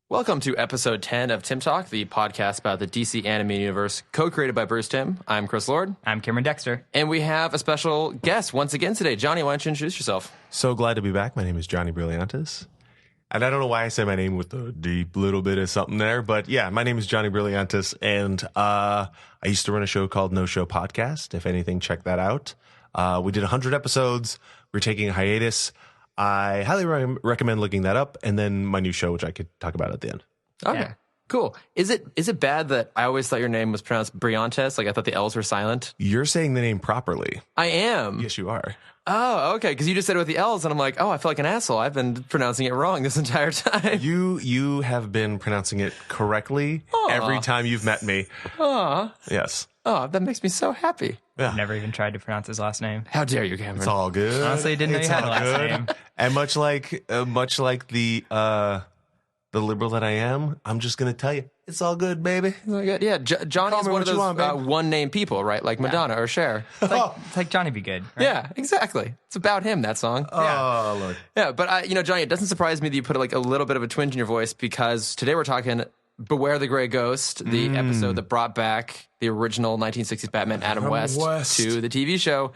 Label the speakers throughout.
Speaker 1: Welcome to episode 10 of Timm Talk, the podcast about the DC animated universe, co-created by Bruce Timm. I'm Chris Lord.
Speaker 2: I'm Cameron Dexter.
Speaker 1: And we have a special guest once again today. Johnny, why don't you introduce yourself?
Speaker 3: So glad to be back. My name is Johnny Brillantes. And I don't know why I say my name with a deep little bit of something there, but yeah, my name is Johnny Brillantes, and I used to run a show called No Show Podcast. If anything, check that out. We did 100 episodes. We're taking a hiatus. I highly recommend looking that up, and then my new show, which I could talk about at the end.
Speaker 1: Okay,
Speaker 2: Yeah.
Speaker 1: cool. Is it bad that I always thought your name was pronounced Brillantes? Like I thought the L's were silent?
Speaker 3: You're saying the name properly.
Speaker 1: I am.
Speaker 3: Yes, you are.
Speaker 1: Oh, okay, because you just said it with the L's, and I'm like, oh, I feel like an asshole. I've been pronouncing it wrong this entire time.
Speaker 3: You have been pronouncing it correctly every time you've met me.
Speaker 1: Aw.
Speaker 3: Yes.
Speaker 1: Oh, that makes me so happy.
Speaker 3: Yeah.
Speaker 2: Never even tried to pronounce his last name.
Speaker 1: How dare you, Cameron?
Speaker 3: It's all good.
Speaker 2: Honestly, didn't know
Speaker 3: It's
Speaker 2: you had a
Speaker 3: all
Speaker 2: last
Speaker 3: good.
Speaker 2: name.
Speaker 3: And much like the liberal that I am, I'm just gonna tell you, it's all good, baby.
Speaker 1: Oh, good. Yeah, Johnny
Speaker 3: Call
Speaker 1: is
Speaker 3: me
Speaker 1: one of
Speaker 3: what you
Speaker 1: those
Speaker 3: want, babe.
Speaker 1: one-name people, right? Like Madonna or Cher.
Speaker 2: It's like Johnny Be Good. Right?
Speaker 1: Yeah, exactly. It's about him, that song.
Speaker 3: Oh, Lord.
Speaker 1: Yeah, but Johnny, it doesn't surprise me that you put like a little bit of a twinge in your voice because today we're talking Beware the Gray Ghost, the episode that brought back the original 1960s Batman Adam West to the TV show.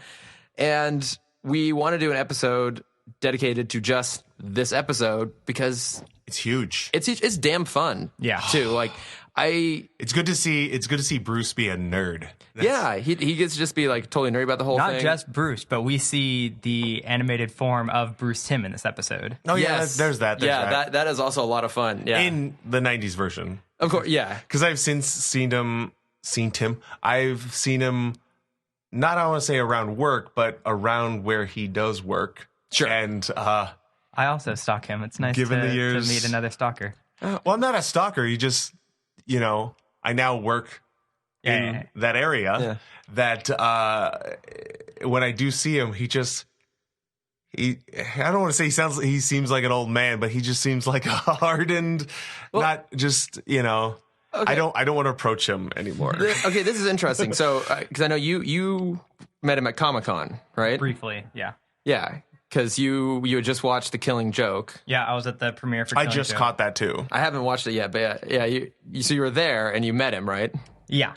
Speaker 1: And we want to do an episode dedicated to just this episode because
Speaker 3: It's huge.
Speaker 1: it's damn fun.
Speaker 2: Yeah.
Speaker 1: Too. Like
Speaker 3: It's good to see Bruce be a nerd.
Speaker 1: yeah, he gets to just be like totally nerdy about the whole
Speaker 2: Not
Speaker 1: thing.
Speaker 2: just Bruce, but we see the animated form of Bruce Timm in this episode.
Speaker 3: Oh yeah,
Speaker 1: Yes.
Speaker 3: there's that. There's that.
Speaker 1: that is also a lot of fun. Yeah.
Speaker 3: In the 90s version.
Speaker 1: Of course, yeah.
Speaker 3: Because I've since seen Tim. I've seen him, not I want to say around work, but around where he does work.
Speaker 1: Sure.
Speaker 3: And
Speaker 2: I also stalk him. It's nice
Speaker 3: Given
Speaker 2: to
Speaker 3: the years-
Speaker 2: meet another stalker.
Speaker 3: well, I'm not a stalker. You just, I now work in
Speaker 2: Yeah.
Speaker 3: that area.
Speaker 1: Yeah.
Speaker 3: That when I do see him, I don't want to say he seems like an old man, but he just seems like a hardened, not just, I don't want to approach him anymore.
Speaker 1: Okay, this is interesting. So, because I know you met him at Comic-Con, right?
Speaker 2: Briefly, yeah.
Speaker 1: Yeah, because you had just watched The Killing Joke.
Speaker 2: Yeah, I was at the premiere for
Speaker 3: I
Speaker 2: Killing
Speaker 3: just
Speaker 2: Joke.
Speaker 3: caught that too.
Speaker 1: I haven't watched it yet, but yeah, so you were there and you met him, right?
Speaker 2: Yeah.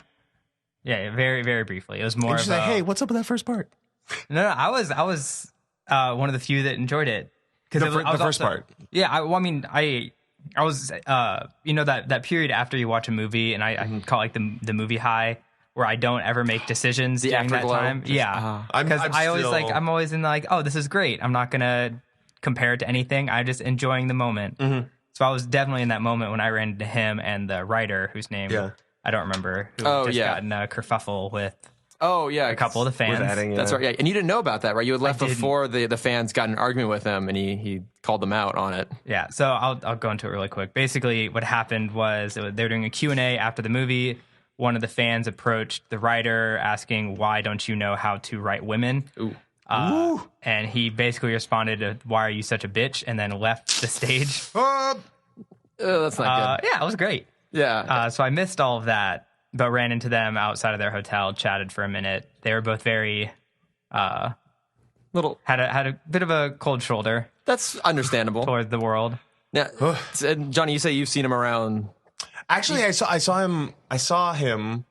Speaker 2: Yeah, very, very briefly. It was more
Speaker 3: And
Speaker 2: of
Speaker 3: she's like, hey, what's up with that first part?
Speaker 2: No, I was one of the few that enjoyed it.
Speaker 3: The first part.
Speaker 2: Yeah, I was, that period after you watch a movie, and I call it like the movie high, where I don't ever make decisions
Speaker 1: The
Speaker 2: during that
Speaker 1: afterglow.
Speaker 2: time. Yeah, because I'm always in like, oh, this is great. I'm not gonna compare it to anything. I'm just enjoying the moment.
Speaker 1: Mm-hmm.
Speaker 2: So I was definitely in that moment when I ran into him and the writer, whose name I don't remember, who got in a kerfuffle with
Speaker 1: Oh, yeah.
Speaker 2: a couple of the fans.
Speaker 1: That's right, yeah. And you didn't know about that, right? You had left
Speaker 2: didn't.
Speaker 1: before the fans got in an argument with him, and he called them out on it.
Speaker 2: Yeah, so I'll go into it really quick. Basically, what happened was they were doing a Q&A after the movie. One of the fans approached the writer asking, why don't you know how to write women?
Speaker 1: Ooh.
Speaker 2: And he basically responded to, why are you such a bitch? And then left the stage.
Speaker 1: That's not good.
Speaker 2: Yeah, it was great.
Speaker 1: Yeah.
Speaker 2: So I missed all of that, but ran into them outside of their hotel, chatted for a minute. They were both very, had a bit of a cold shoulder
Speaker 1: That's understandable.
Speaker 2: toward the world.
Speaker 1: Now, Johnny, you say you've seen him around.
Speaker 3: Actually, I saw him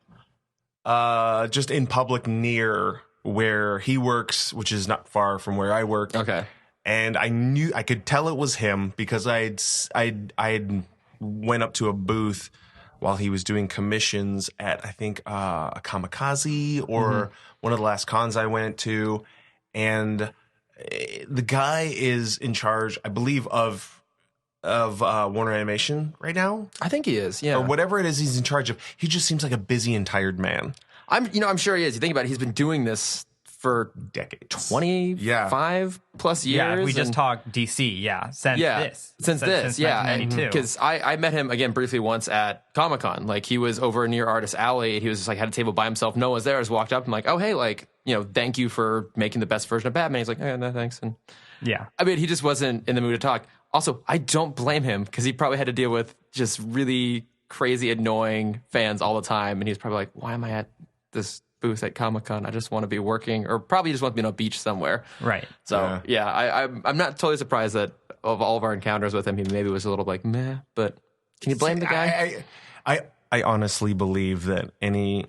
Speaker 3: just in public near where he works, which is not far from where I work.
Speaker 1: Okay.
Speaker 3: And I could tell it was him because I went up to a booth while he was doing commissions at, I think, a Kamikaze or one of the last cons I went to. And the guy is in charge, I believe, of Warner Animation right now.
Speaker 1: I think he is, yeah.
Speaker 3: Or whatever it is he's in charge of. He just seems like a busy and tired man.
Speaker 1: I'm sure he is. You think about it, he's been doing this for
Speaker 3: Decades.
Speaker 1: 25 plus years.
Speaker 2: Yeah, we just
Speaker 1: and-
Speaker 2: talked DC,
Speaker 1: Since this, yeah.
Speaker 2: 1992.
Speaker 1: Because I met him, again, briefly once at Comic-Con. Like, he was over near Artist Alley, and he was just, like, had a table by himself. No one's there. I just walked up and, like, oh, hey, like, thank you for making the best version of Batman. He's like, no, thanks. And
Speaker 2: Yeah.
Speaker 1: I mean, he just wasn't in the mood to talk. Also, I don't blame him, because he probably had to deal with just really crazy, annoying fans all the time. And he's probably like, why am I at this booth at Comic-Con? I just want to be working, or probably just want to be on a beach somewhere.
Speaker 2: Right.
Speaker 1: So, I'm not totally surprised that of all of our encounters with him, he maybe was a little like, meh, but Can you blame the guy?
Speaker 3: I honestly believe that any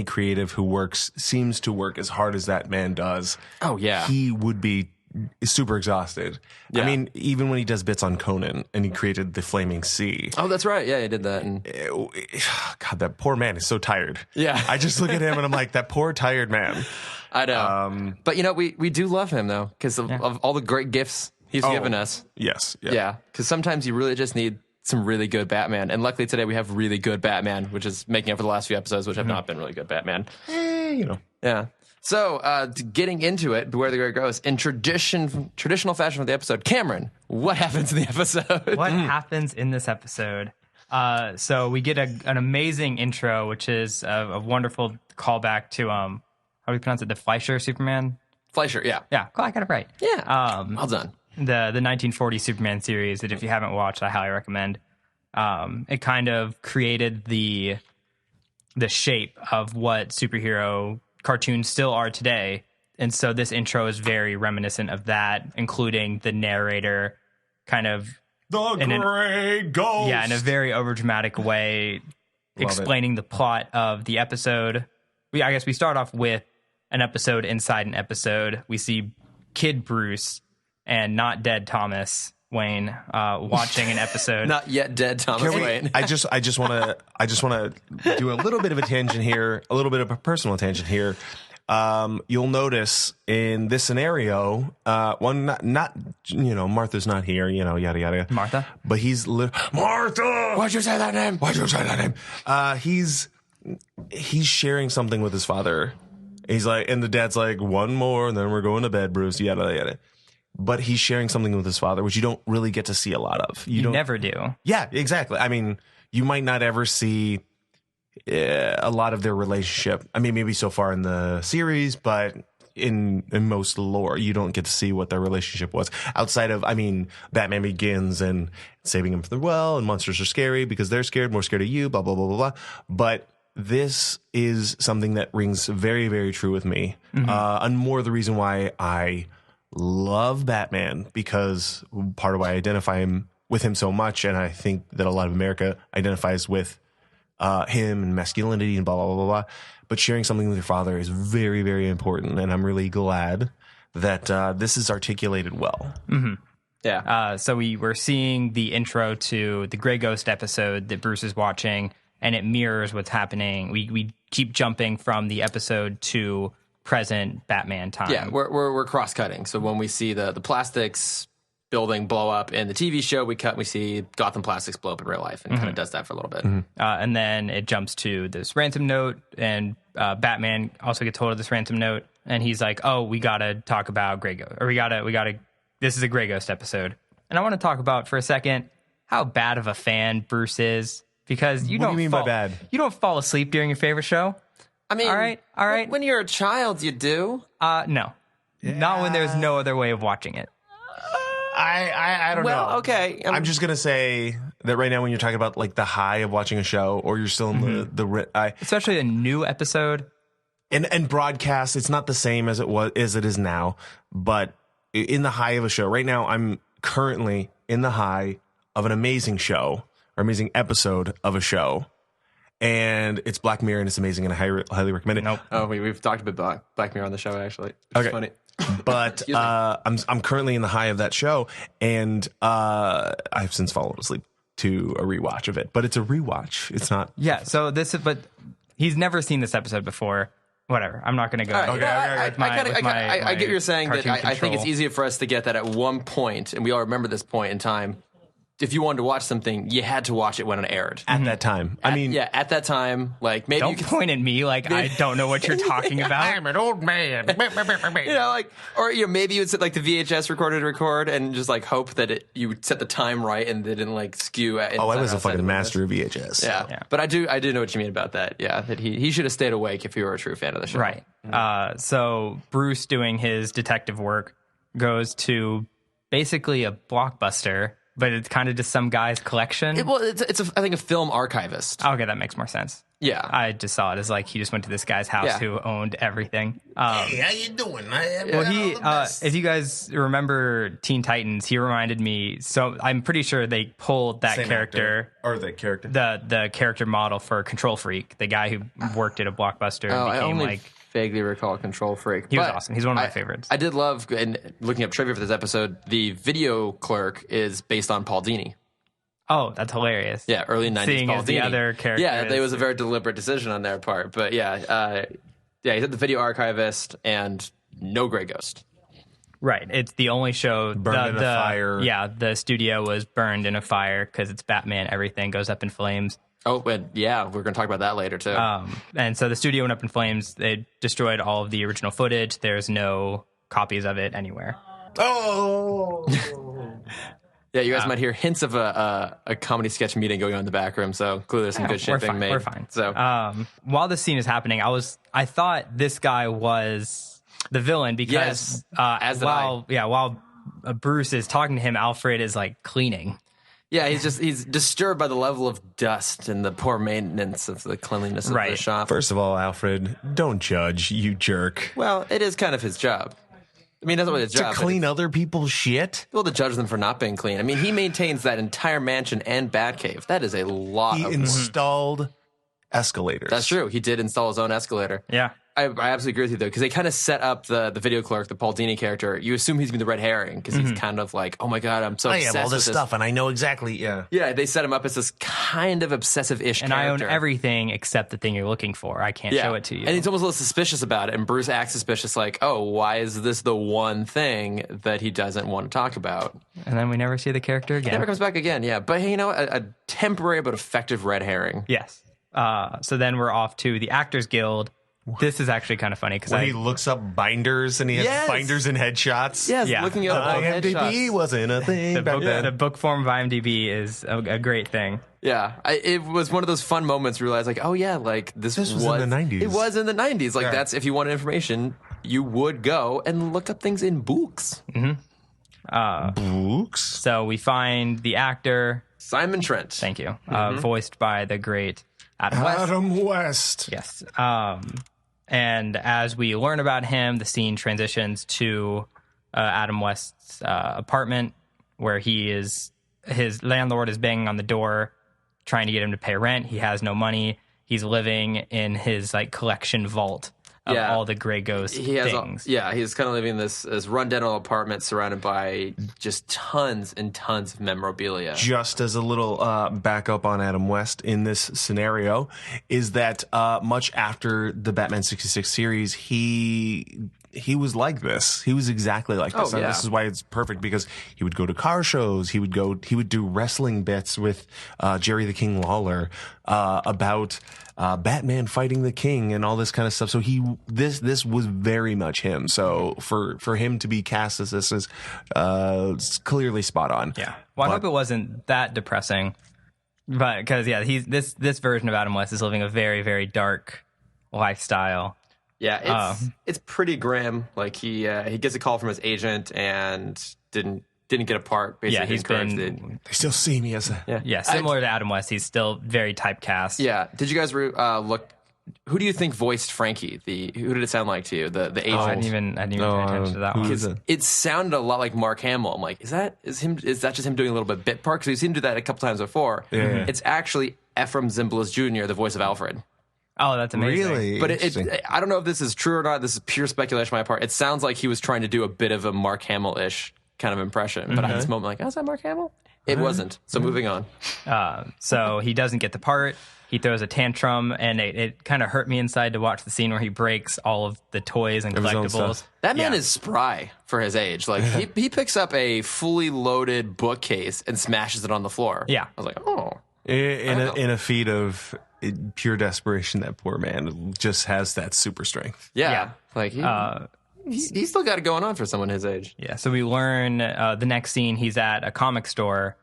Speaker 3: creative who seems to work as hard as that man does.
Speaker 1: Oh yeah,
Speaker 3: he would be super exhausted.
Speaker 1: Yeah.
Speaker 3: I mean, even when he does bits on Conan and he created the Flaming Sea.
Speaker 1: Oh, that's right. Yeah, he did that. And
Speaker 3: God, that poor man is so tired.
Speaker 1: Yeah.
Speaker 3: I just look at him and I'm like, that poor tired man.
Speaker 1: I know. But we do love him though because of all the great gifts he's given us.
Speaker 3: Yes.
Speaker 1: Yeah. Because sometimes you really just need some really good Batman. And luckily today we have really good Batman, which is making up for the last few episodes, which have not been really good Batman. Yeah. So, getting into it, Beware the Great Ghost, in traditional fashion for the episode, Cameron, what happens in the episode?
Speaker 2: What happens in this episode? So we get an amazing intro, which is a wonderful callback to, how do we pronounce it? The Fleischer Superman?
Speaker 1: Fleischer, yeah.
Speaker 2: Yeah, cool, I got it right.
Speaker 1: Yeah, well done.
Speaker 2: The 1940 Superman series that if you haven't watched, I highly recommend. It kind of created the shape of what superhero cartoons still are today. And so this intro is very reminiscent of that, including the narrator kind of
Speaker 3: The Grey Ghost.
Speaker 2: Yeah, in a very overdramatic way, explaining the plot of the episode. I guess we start off with an episode inside an episode. We see Kid Bruce and not dead Thomas Wayne watching an episode.
Speaker 1: Not yet dead Thomas Wayne.
Speaker 3: I just want to do a little bit of a tangent here, a little bit of a personal tangent here. You'll notice in this scenario, not Martha's not here, yada yada.
Speaker 2: Martha,
Speaker 3: but he's Martha.
Speaker 1: Why'd you say that name?
Speaker 3: Why'd you say that name? He's sharing something with his father. He's like, and the dad's like, one more, and then we're going to bed, Bruce. Yada yada. But he's sharing something with his father, which you don't really get to see a lot of.
Speaker 2: You never do.
Speaker 3: Yeah, exactly. I mean, you might not ever see a lot of their relationship. I mean, maybe so far in the series, but in most lore, you don't get to see what their relationship was outside of, Batman Begins and saving him from the well, and monsters are scary because they're scared, more scared of you, blah, blah, blah, blah, blah. But this is something that rings very, very true with me. And more the reason why I love Batman, because part of why I identify with him so much, and I think that a lot of America identifies with him and masculinity and blah, blah, blah, blah, blah. But sharing something with your father is very, very important, and I'm really glad that this is articulated well.
Speaker 2: Mm-hmm.
Speaker 1: Yeah.
Speaker 2: So we were seeing the intro to the Grey Ghost episode that Bruce is watching, and it mirrors what's happening. We keep jumping from the episode to present Batman time.
Speaker 1: Yeah, we're cross-cutting. So when we see the plastics building blow up in the TV show, we see Gotham Plastics blow up in real life, and kind of does that for a little bit.
Speaker 2: And then it jumps to this ransom note, and Batman also gets hold of this ransom note, and he's like, "Oh, we gotta talk about Grey Ghost, or we gotta. This is a Grey Ghost episode." And I want to talk about for a second how bad of a fan Bruce is, because
Speaker 3: What do you mean by bad?
Speaker 2: You don't fall asleep during your favorite show.
Speaker 1: I mean,
Speaker 2: all right.
Speaker 1: When you're a child, you do.
Speaker 2: No, not when there's no other way of watching it.
Speaker 3: I don't know.
Speaker 1: Well, okay.
Speaker 3: I'm just gonna say that right now, when you're talking about like the high of watching a show, or you're still in
Speaker 2: especially a new episode,
Speaker 3: and broadcast, it's not the same as it is now. But in the high of a show right now, I'm currently in the high of an amazing show or amazing episode of a show. And it's Black Mirror, and it's amazing, and I highly recommend it.
Speaker 2: Nope.
Speaker 1: Oh, we've talked about Black Mirror on the show, actually. It's funny.
Speaker 3: But I'm currently in the high of that show, and I've since fallen asleep to a rewatch of it. But it's a rewatch. It's not.
Speaker 2: Yeah. So but he's never seen this episode before. Whatever. I'm not going to go.
Speaker 1: Right. I get what you're saying. That I think it's easier for us to get that at one point, and we all remember this point in time. If you wanted to watch something, you had to watch it when it aired.
Speaker 3: At that time.
Speaker 1: At that time, like maybe
Speaker 2: don't
Speaker 1: you could
Speaker 2: point at me like I don't know what you're talking about.
Speaker 3: I'm an old man.
Speaker 1: Maybe you would set like the VHS recorder to record and just like hope that you would set the time right and they didn't like skew.
Speaker 3: I was a fucking master of VHS.
Speaker 1: Yeah. But I do know what you mean about that. Yeah, that he should have stayed awake if you were a true fan of the show.
Speaker 2: Right. So Bruce, doing his detective work, goes to basically a Blockbuster, but it's kind of just some guy's collection.
Speaker 1: I think a film archivist.
Speaker 2: Okay, that makes more sense.
Speaker 1: Yeah.
Speaker 2: I just saw it as like he just went to this guy's house who owned everything.
Speaker 3: Hey, how you doing?
Speaker 2: If you guys remember Teen Titans, he reminded me. So I'm pretty sure they pulled that character
Speaker 3: or the character,
Speaker 2: the character model for Control Freak, the guy who worked at a Blockbuster and
Speaker 1: I
Speaker 2: became
Speaker 1: only
Speaker 2: like.
Speaker 1: vaguely recall Control Freak.
Speaker 2: He was awesome. He's one of my favorites.
Speaker 1: I did love, and looking up trivia for this episode, the video clerk is based on Paul Dini.
Speaker 2: Oh, that's hilarious.
Speaker 1: Yeah, early 90s
Speaker 2: Seeing
Speaker 1: Paul
Speaker 2: as the
Speaker 1: Dini.
Speaker 2: other character.
Speaker 1: Yeah, it was a very deliberate decision on their part. But yeah, he said the video archivist and no Grey Ghost.
Speaker 2: Right. It's the only show.
Speaker 3: Burned in a fire.
Speaker 2: Yeah, the studio was burned in a fire because it's Batman. Everything goes up in flames.
Speaker 1: Oh, and yeah, we're going to talk about that later, too.
Speaker 2: And so the studio went up in flames. They destroyed all of the original footage. There's no copies of it anywhere.
Speaker 3: Oh.
Speaker 1: Yeah, you guys might hear hints of a comedy sketch meeting going on in the back room, so clearly there's some good shit being made.
Speaker 2: We're fine.
Speaker 1: So,
Speaker 2: while this scene is happening, I thought this guy was the villain because while Bruce is talking to him, Alfred is like cleaning.
Speaker 1: yeah, he's disturbed by the level of dust and the poor maintenance of the cleanliness of the shop.
Speaker 3: First of all, Alfred, don't judge, you jerk.
Speaker 1: Well, it is kind of his job. I mean, that's what his job
Speaker 3: To clean other people's shit?
Speaker 1: Well, to judge them for not being clean. I mean, he maintains that entire mansion and Batcave. That is a lot
Speaker 3: He
Speaker 1: of
Speaker 3: installed escalators.
Speaker 1: That's true. He did install his own escalator.
Speaker 2: Yeah.
Speaker 1: I absolutely agree with you, though, because they kind of set up the video clerk, the Paul Dini character. You assume he's going to be the red herring because he's kind of like, oh my God, I'm so
Speaker 3: I
Speaker 1: obsessed
Speaker 3: have all this
Speaker 1: with
Speaker 3: stuff and I know exactly,
Speaker 1: Yeah, they set him up as this kind of obsessive-ish
Speaker 2: And
Speaker 1: character.
Speaker 2: I own everything except the thing you're looking for. I can't show it to you.
Speaker 1: And he's almost a little suspicious about it. And Bruce acts suspicious, like, oh, why is this the one thing that he doesn't want to talk about?
Speaker 2: And then we never see the character again.
Speaker 1: Never comes back again, yeah. But hey, you know, a temporary but effective red herring.
Speaker 2: Yes. So then we're off to the Actors Guild. This is actually kind of funny because
Speaker 3: when he looks up binders and he has binders and headshots.
Speaker 1: Yes, looking up all
Speaker 3: IMDb
Speaker 1: headshots.
Speaker 3: wasn't a thing back then.
Speaker 2: The book form of IMDb is a great thing.
Speaker 1: Yeah, it was one of those fun moments where you realize, like, oh yeah, like this was
Speaker 3: in the 90s.
Speaker 1: It was in the 90s. Like that's if you wanted information, you would go and look up things in books.
Speaker 3: Books?
Speaker 2: So we find the actor
Speaker 1: Simon Trent.
Speaker 2: Thank you. Voiced by the great Adam West.
Speaker 3: Adam West.
Speaker 2: Yes. And as we learn about him, the scene transitions to Adam West's apartment where his landlord is banging on the door trying to get him to pay rent. He has no money. He's living in his like collection vault of all the Grey Ghost things.
Speaker 1: He's kind of living in this rundown old apartment surrounded by just tons and tons of memorabilia.
Speaker 3: Just as a little backup on Adam West in this scenario is that much after the Batman 66 series, he was like this. He was exactly like this. And this is why it's perfect because he would go to car shows. He would do wrestling bits with Jerry the King Lawler about Batman fighting the King and all this kind of stuff. So this was very much him. So for him to be cast as this is clearly spot on.
Speaker 2: Yeah. Well, I hope it wasn't that depressing, but because this version of Adam West is living a very, very dark lifestyle.
Speaker 1: Yeah, it's pretty grim. Like he gets a call from his agent and didn't get a part. Basically,
Speaker 2: he's been.
Speaker 3: They still see me as a
Speaker 2: Similar to Adam West, he's still very typecast.
Speaker 1: Yeah. Did you guys look? Who do you think voiced Frankie? Who did it sound like to you? The agent.
Speaker 2: I didn't even pay attention to that one.
Speaker 3: Because
Speaker 1: it sounded a lot like Mark Hamill. I'm like, is that just him doing a little bit bit part? Because we've seen him do that a couple times before.
Speaker 3: Yeah.
Speaker 1: It's actually Ephraim Zimbalist Jr., the voice of Alfred.
Speaker 2: Oh, that's amazing.
Speaker 3: Really?
Speaker 1: But I don't know if this is true or not. This is pure speculation on my part. It sounds like he was trying to do a bit of a Mark Hamill-ish kind of impression. But at this moment, like, oh, is that Mark Hamill? It wasn't. So moving on.
Speaker 2: So he doesn't get the part. He throws a tantrum, and it kind of hurt me inside to watch the scene where he breaks all of the toys and
Speaker 3: Of his own
Speaker 2: collectibles.
Speaker 3: stuff.
Speaker 1: That man is spry for his age. Like, he picks up a fully loaded bookcase and smashes it on the floor.
Speaker 2: Yeah.
Speaker 1: I was like, oh.
Speaker 3: In a feat of pure desperation, that poor man just has that super strength.
Speaker 1: Yeah. Like, he's still got it going on for someone his age.
Speaker 2: Yeah, so we learn the next scene, he's at a comic store.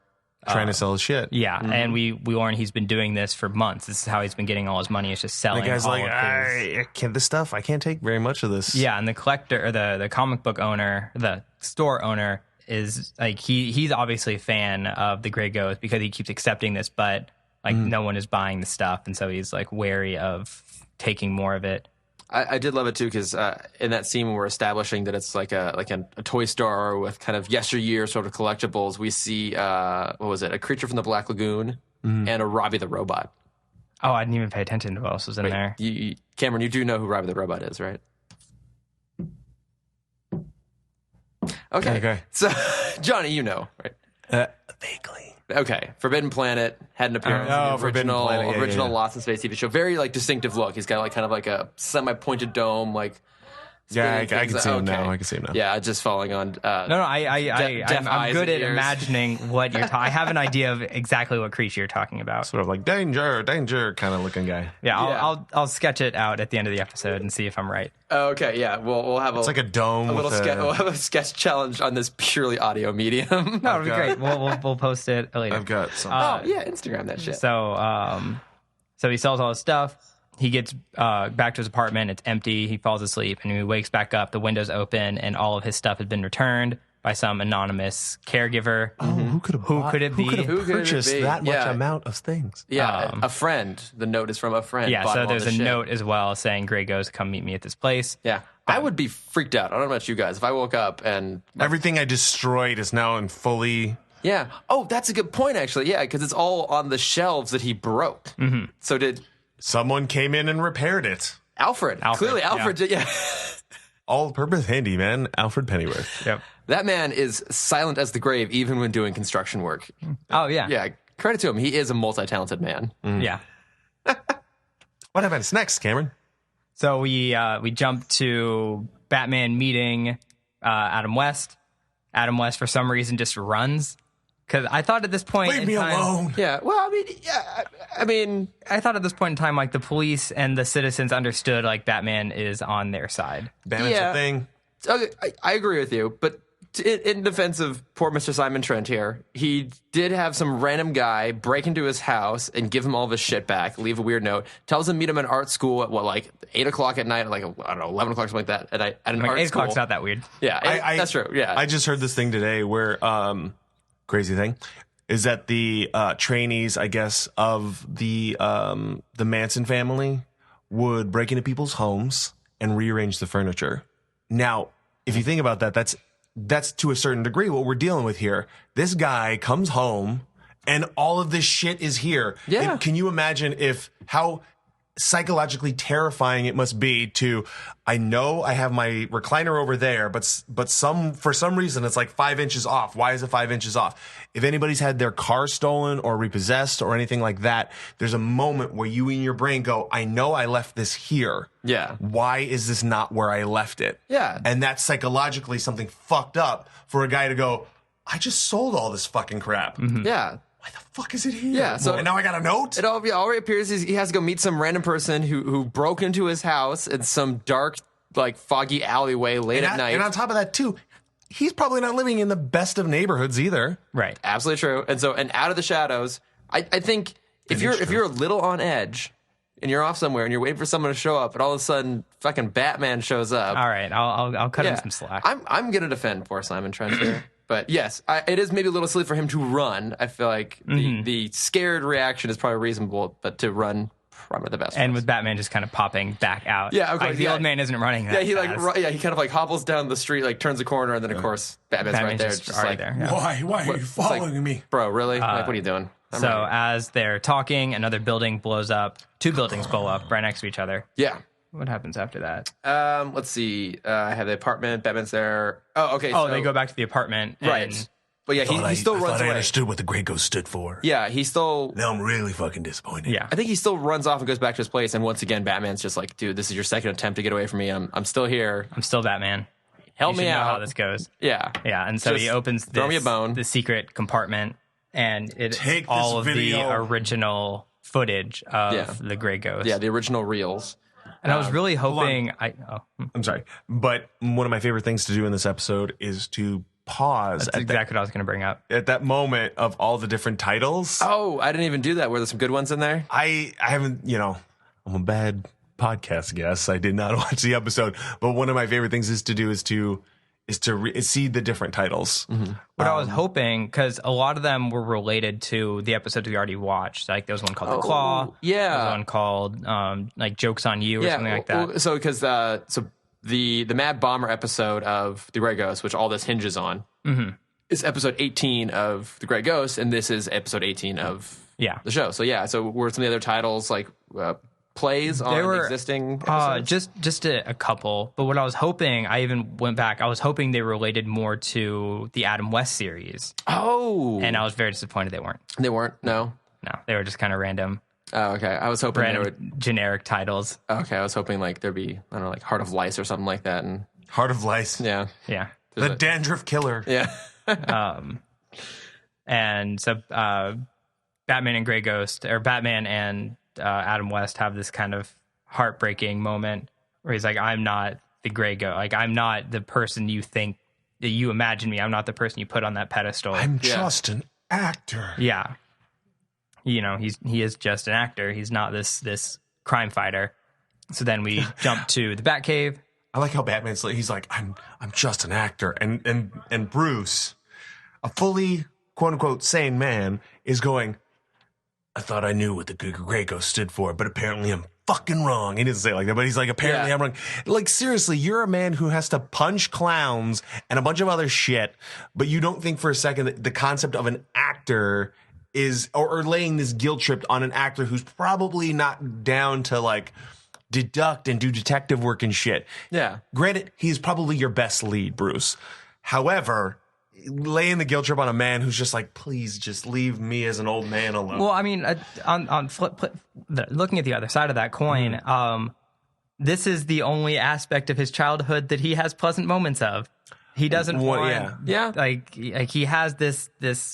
Speaker 3: Trying to sell his shit.
Speaker 2: Yeah, and we learn he's been doing this for months. This is how he's been getting all his money. It's just selling
Speaker 3: The guy's
Speaker 2: all
Speaker 3: like,
Speaker 2: of his...
Speaker 3: I can't this stuff. I can't take very much of this.
Speaker 2: Yeah, and the collector, or the comic book owner, the store owner, is like he's obviously a fan of the Grey Ghost because he keeps accepting this, but like no one is buying the stuff, and so he's like wary of taking more of it.
Speaker 1: I did love it too because in that scene when we're establishing that it's like a toy store with kind of yesteryear sort of collectibles, we see what was it? A Creature from the Black Lagoon and a Robbie the Robot.
Speaker 2: Oh, I didn't even pay attention to what else was in there.
Speaker 1: Cameron, you do know who Robbie the Robot is, right? Okay. So, Johnny, you know, right?
Speaker 3: Vaguely.
Speaker 1: Okay. Forbidden Planet had an appearance in the original Lost in Space TV show. Very like distinctive look. He's got like kind of like a semi-pointed dome, like.
Speaker 3: Yeah, I can see him now. I can see him now.
Speaker 1: Yeah, just falling on.
Speaker 2: I'm good at imagining what you're. I have an idea of exactly what creature you're talking about.
Speaker 3: Sort of like danger kind of looking guy.
Speaker 2: Yeah, I'll sketch it out at the end of the episode and see if I'm right.
Speaker 1: Okay, yeah, we'll have
Speaker 3: it's like a dome.
Speaker 1: We'll have a sketch challenge on this purely audio medium.
Speaker 2: No, it'll be great. We'll post it later.
Speaker 3: I've got some.
Speaker 1: Instagram that shit.
Speaker 2: So he sells all his stuff. He gets back to his apartment. It's empty. He falls asleep, and he wakes back up. The window's open, and all of his stuff has been returned by some anonymous caregiver.
Speaker 3: Oh, who could it be? Who could have purchased that much amount of things?
Speaker 1: Yeah, a friend. The note is from a friend.
Speaker 2: Yeah, so there's a note as well saying, Grey Ghost, come meet me at this place.
Speaker 1: Yeah. I would be freaked out. I don't know about you guys. If I woke up and...
Speaker 3: everything I destroyed is now in fully...
Speaker 1: Yeah. Oh, that's a good point, actually. Yeah, because it's all on the shelves that he broke. Mm-hmm. So did...
Speaker 3: someone came in and repaired it.
Speaker 1: Alfred. Clearly Alfred did, yeah.
Speaker 3: All-purpose handyman, Alfred Pennyworth.
Speaker 2: Yep.
Speaker 1: That man is silent as the grave, even when doing construction work.
Speaker 2: Oh, yeah.
Speaker 1: Yeah, credit to him. He is a multi-talented man.
Speaker 2: Mm. Yeah.
Speaker 3: What happens next, Cameron?
Speaker 2: So we jump to Batman meeting Adam West. Adam West, for some reason, just runs. Because I thought at this point
Speaker 3: leave me alone.
Speaker 1: Yeah, well, I mean,
Speaker 2: I thought at this point in time, like the police and the citizens understood, like Batman is on their side.
Speaker 3: Batman's a thing.
Speaker 1: Okay, I agree with you, but in defense of poor Mr. Simon Trent here, he did have some random guy break into his house and give him all of his shit back, leave a weird note, tells him meet him at art school at 8 o'clock at night, like, I don't know, 11 o'clock, something like that, at an art
Speaker 2: 8
Speaker 1: school.
Speaker 2: 8 o'clock's not that weird.
Speaker 1: Yeah, that's true, yeah.
Speaker 3: I just heard this thing today where, crazy thing, is that the trainees, I guess, of the Manson family would break into people's homes and rearrange the furniture. Now, if you think about that, that's to a certain degree what we're dealing with here. This guy comes home and all of this shit is here.
Speaker 1: Yeah.
Speaker 3: Can you imagine how psychologically terrifying it must be to, I know I have my recliner over there, but for some reason it's like 5 inches off. Why is it 5 inches off? If anybody's had their car stolen or repossessed or anything like that, there's a moment where you in your brain go, I know I left this here.
Speaker 1: Yeah.
Speaker 3: Why is this not where I left it?
Speaker 1: Yeah.
Speaker 3: And that's psychologically something fucked up for a guy to go, I just sold all this fucking crap.
Speaker 1: Mm-hmm. Yeah.
Speaker 3: Why the fuck is it here?
Speaker 1: Yeah, so
Speaker 3: and now I got a note?
Speaker 1: It already appears he has to go meet some random person who broke into his house in some dark, like, foggy alleyway late at night.
Speaker 3: And on top of that, too, he's probably not living in the best of neighborhoods either.
Speaker 2: Right.
Speaker 1: Absolutely true. And out of the shadows, I think if you're a little on edge and you're off somewhere and you're waiting for someone to show up and all of a sudden fucking Batman shows up.
Speaker 2: All right, I'll cut him some slack.
Speaker 1: I'm going to defend poor Simon Trent here. But yes, it is maybe a little silly for him to run. I feel like the scared reaction is probably reasonable, but to run, probably the best.
Speaker 2: And with Batman just kind of popping back out.
Speaker 1: Yeah, of course.
Speaker 2: Like, the old man isn't running that
Speaker 1: he
Speaker 2: fast.
Speaker 1: he kind of like hobbles down the street, like turns a corner, and then of course Batman's right there, just like
Speaker 2: there. Yeah.
Speaker 3: Why are you following me,
Speaker 1: bro? Really? Like, what are you doing?
Speaker 2: As they're talking, another building blows up. 2 buildings blow up right next to each other.
Speaker 1: Yeah.
Speaker 2: What happens after that?
Speaker 1: Let's see. I have the apartment. Batman's there. Oh, okay.
Speaker 2: Oh, they go back to the apartment.
Speaker 1: Right. But yeah, he still runs away.
Speaker 3: I understood what the Grey Ghost stood for.
Speaker 1: Yeah, he still...
Speaker 3: Now I'm really fucking disappointed.
Speaker 2: Yeah.
Speaker 1: I think he still runs off and goes back to his place, and once again, Batman's just like, dude, this is your second attempt to get away from me. I'm still here.
Speaker 2: I'm still Batman.
Speaker 1: Help me out.
Speaker 2: Know how this goes.
Speaker 1: Yeah.
Speaker 2: Yeah, and so he opens
Speaker 1: throw me a bone.
Speaker 2: The secret compartment, and it's
Speaker 3: Take
Speaker 2: all of
Speaker 3: video.
Speaker 2: the original footage of the Grey Ghost.
Speaker 1: Yeah, the original reels.
Speaker 2: And I was really hoping...
Speaker 3: I'm sorry. But one of my favorite things to do in this episode is to pause.
Speaker 2: That's exactly what I was going to bring up.
Speaker 3: At that moment of all the different titles.
Speaker 1: Oh, I didn't even do that. Were there some good ones in there?
Speaker 3: I haven't, I'm a bad podcast guest. I did not watch the episode. But one of my favorite things is to to see the different titles.
Speaker 2: But I was hoping, because a lot of them were related to the episodes we already watched. Like there was one called The Claw.
Speaker 1: Yeah.
Speaker 2: There was one called like Joke's on You or something like that.
Speaker 1: Well, so because the Mad Bomber episode of The Grey Ghost, which all this hinges on, is episode 18 of The Grey Ghost, and this is episode 18 of the show. So so were some of the other titles like plays on existing episodes?
Speaker 2: Just a couple. But what I was hoping, I even went back, I was hoping they related more to the Adam West series.
Speaker 1: Oh.
Speaker 2: And I was very disappointed they weren't.
Speaker 1: They weren't? No?
Speaker 2: No, they were just kind of random.
Speaker 1: Oh, okay. I was hoping
Speaker 2: Random
Speaker 1: they would...
Speaker 2: generic titles.
Speaker 1: Okay, I was hoping like there'd be, I don't know, like Heart of Lice or something like that. And
Speaker 3: Heart of Lice.
Speaker 1: yeah.
Speaker 2: Yeah.
Speaker 3: The dandruff killer.
Speaker 1: Yeah.
Speaker 2: And so Batman and Grey Ghost, or Batman and Adam West have this kind of heartbreaking moment where he's like, I'm not the Grey Ghost. Like, I'm not the person you think, that you imagine me. I'm not the person you put on that pedestal.
Speaker 3: I'm just an actor.
Speaker 2: Yeah. You know, he is just an actor. He's not this crime fighter. So then we jump to the Batcave.
Speaker 3: I like how Batman's like, he's like, I'm just an actor. And Bruce, a fully quote unquote sane man, is going, I thought I knew what the Grey Ghost stood for, but apparently I'm fucking wrong. He didn't say it like that, but he's like, apparently I'm wrong. Like, seriously, you're a man who has to punch clowns and a bunch of other shit, but you don't think for a second that the concept of an actor is, or laying this guilt trip on an actor who's probably not down to like deduct and do detective work and shit.
Speaker 1: Yeah.
Speaker 3: Granted, he's probably your best lead, Bruce. However, laying the guilt trip on a man who's just like, please just leave me as an old man alone.
Speaker 2: Well, I mean, on looking at the other side of that coin, this is the only aspect of his childhood that he has pleasant moments of. He doesn't want, like he has this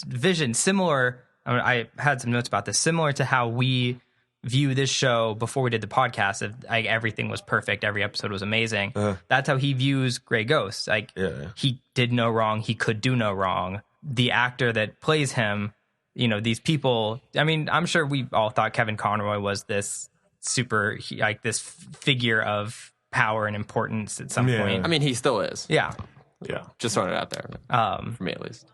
Speaker 2: vision similar. I mean, I had some notes about this, similar to how we view this show before we did the podcast. Of like everything was perfect, every episode was amazing. That's how he views Grey Ghost. Like he did no wrong, he could do no wrong. The actor that plays him, you know, these people. I mean, I'm sure we all thought Kevin Conroy was this super, like this figure of power and importance at some point.
Speaker 1: I mean, he still is.
Speaker 2: Yeah.
Speaker 1: Just throwing it out there. For me, at least.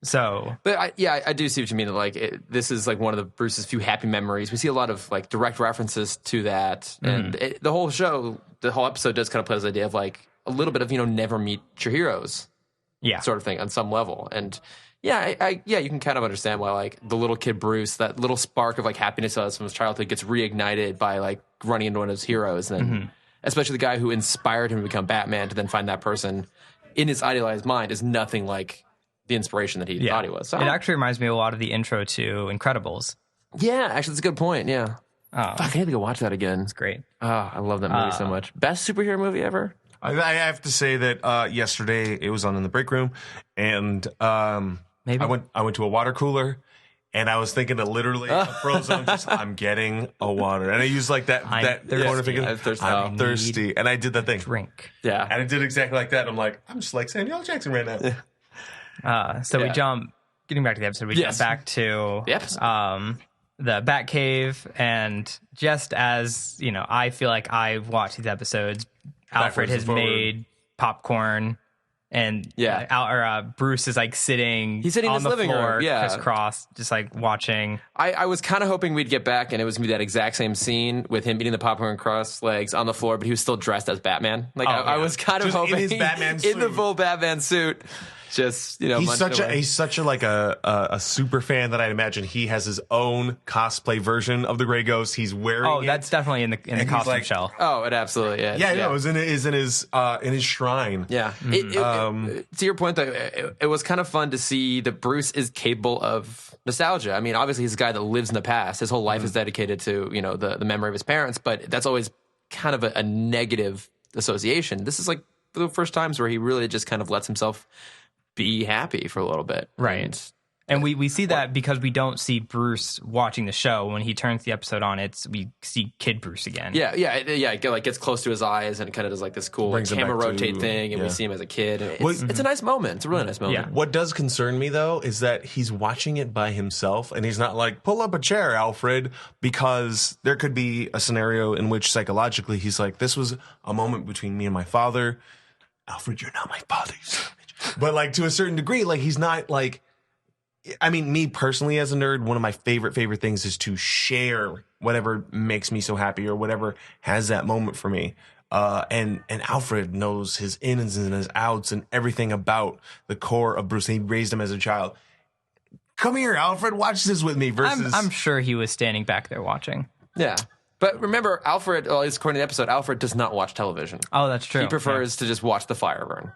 Speaker 2: So,
Speaker 1: but I do see what you mean. Like this is like one of the Bruce's few happy memories. We see a lot of like direct references to that, and the whole show, the whole episode does kind of play this idea of like a little bit of never meet your heroes, sort of thing on some level. And you can kind of understand why like the little kid Bruce, that little spark of like happiness he has from his childhood gets reignited by like running into one of his heroes, and especially the guy who inspired him to become Batman, to then find that person in his idealized mind is nothing like the inspiration that he thought he was. So,
Speaker 2: it actually reminds me a lot of the intro to Incredibles.
Speaker 1: Yeah, actually, that's a good point. Yeah. Fuck, I need to go watch that again.
Speaker 2: It's great.
Speaker 1: Oh, I love that movie so much. Best superhero movie ever?
Speaker 3: I have to say that yesterday it was on in the break room, and
Speaker 2: Maybe.
Speaker 3: I went to a water cooler, and I was thinking of literally a Frozone, just I'm getting a water, and I used like that corner finger. I'm thirsty, and I did that thing.
Speaker 2: Drink.
Speaker 1: Yeah,
Speaker 3: and I did exactly like that. I'm like, I'm just like Samuel L. Jackson right now.
Speaker 2: So we jump. Getting back to the episode, we jump back to
Speaker 1: the episode.
Speaker 2: The Batcave, and just as I feel like I've watched these episodes. Alfred has made popcorn, and Bruce is like sitting.
Speaker 1: He's sitting
Speaker 2: on
Speaker 1: in his
Speaker 2: the
Speaker 1: living
Speaker 2: floor,
Speaker 1: room,
Speaker 2: crisscross, just like watching.
Speaker 1: I was kind of hoping we'd get back, and it was gonna be that exact same scene with him eating the popcorn cross legs on the floor, but he was still dressed as Batman. Like I was kind of hoping
Speaker 3: in his Batman suit,
Speaker 1: in the full Batman suit. Just
Speaker 3: he's such a super fan that I imagine he has his own cosplay version of the Gray Ghost. He's wearing.
Speaker 2: Oh, that's definitely in the costume shelf.
Speaker 1: Oh, it absolutely is.
Speaker 3: Yeah, no, it was in his shrine.
Speaker 1: Yeah. To your point, though, it was kind of fun to see that Bruce is capable of nostalgia. I mean, obviously he's a guy that lives in the past. His whole life is dedicated to the memory of his parents, but that's always kind of a negative association. This is like the first times where he really just kind of lets himself be happy for a little bit.
Speaker 2: Right. And we see that because we don't see Bruce watching the show. When he turns the episode on, we see Kid Bruce again.
Speaker 1: Yeah. It like gets close to his eyes and it kind of does like this cool camera rotate thing, and we see him as a kid. It's a nice moment. It's a really nice moment.
Speaker 2: Yeah.
Speaker 3: What does concern me though is that he's watching it by himself, and he's not like, pull up a chair, Alfred, because there could be a scenario in which psychologically he's like, this was a moment between me and my father. Alfred, you're not my father, you son of a bitch. But like to a certain degree, like he's not like, I mean, me personally as a nerd, one of my favorite things is to share whatever makes me so happy or whatever has that moment for me. And Alfred knows his ins and his outs and everything about the core of Bruce. And he raised him as a child. Come here, Alfred, watch this with me. Versus,
Speaker 2: I'm sure he was standing back there watching.
Speaker 1: Yeah. But remember, Alfred, well, at least according to the episode, Alfred does not watch television.
Speaker 2: Oh, that's true.
Speaker 1: He prefers to just watch the fire burn.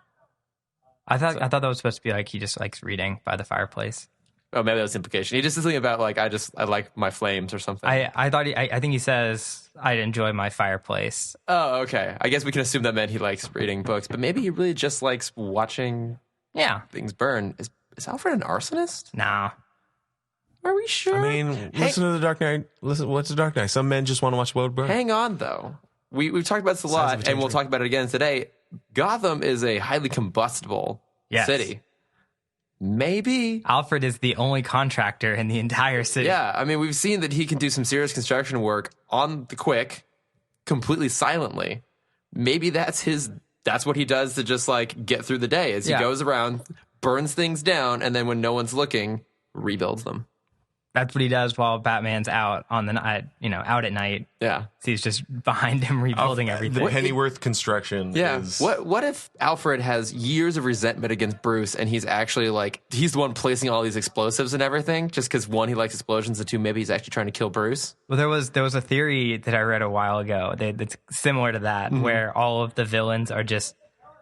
Speaker 2: I thought that was supposed to be like he just likes reading by the fireplace.
Speaker 1: Oh, maybe that was the implication. He just says something about like I like my flames or something.
Speaker 2: I think he says I'd enjoy my fireplace.
Speaker 1: Oh, okay. I guess we can assume that meant he likes reading books, but maybe he really just likes watching things burn. Is Alfred an arsonist?
Speaker 2: Nah.
Speaker 1: Are we sure?
Speaker 3: I mean, listen to The Dark Knight. Listen, what's The Dark Knight? Some men just want to watch the world burn.
Speaker 1: Hang on, though. We've talked about this a lot, and we'll talk about it again today. Gotham is a highly combustible city. Maybe
Speaker 2: Alfred is the only contractor in the entire city.
Speaker 1: Yeah, I mean, we've seen that he can do some serious construction work on the quick, completely silently. Maybe that's what he does to just like get through the day as he goes around, burns things down, and then when no one's looking, rebuilds them.
Speaker 2: That's what he does while Batman's out on the night, out at night.
Speaker 1: Yeah.
Speaker 2: So he's just behind him rebuilding everything.
Speaker 3: The Pennyworth construction is...
Speaker 1: What if Alfred has years of resentment against Bruce and he's actually like, he's the one placing all these explosives and everything just because one, he likes explosions, and two, maybe he's actually trying to kill Bruce?
Speaker 2: Well, there was a theory that I read a while ago that's similar to that, where all of the villains are just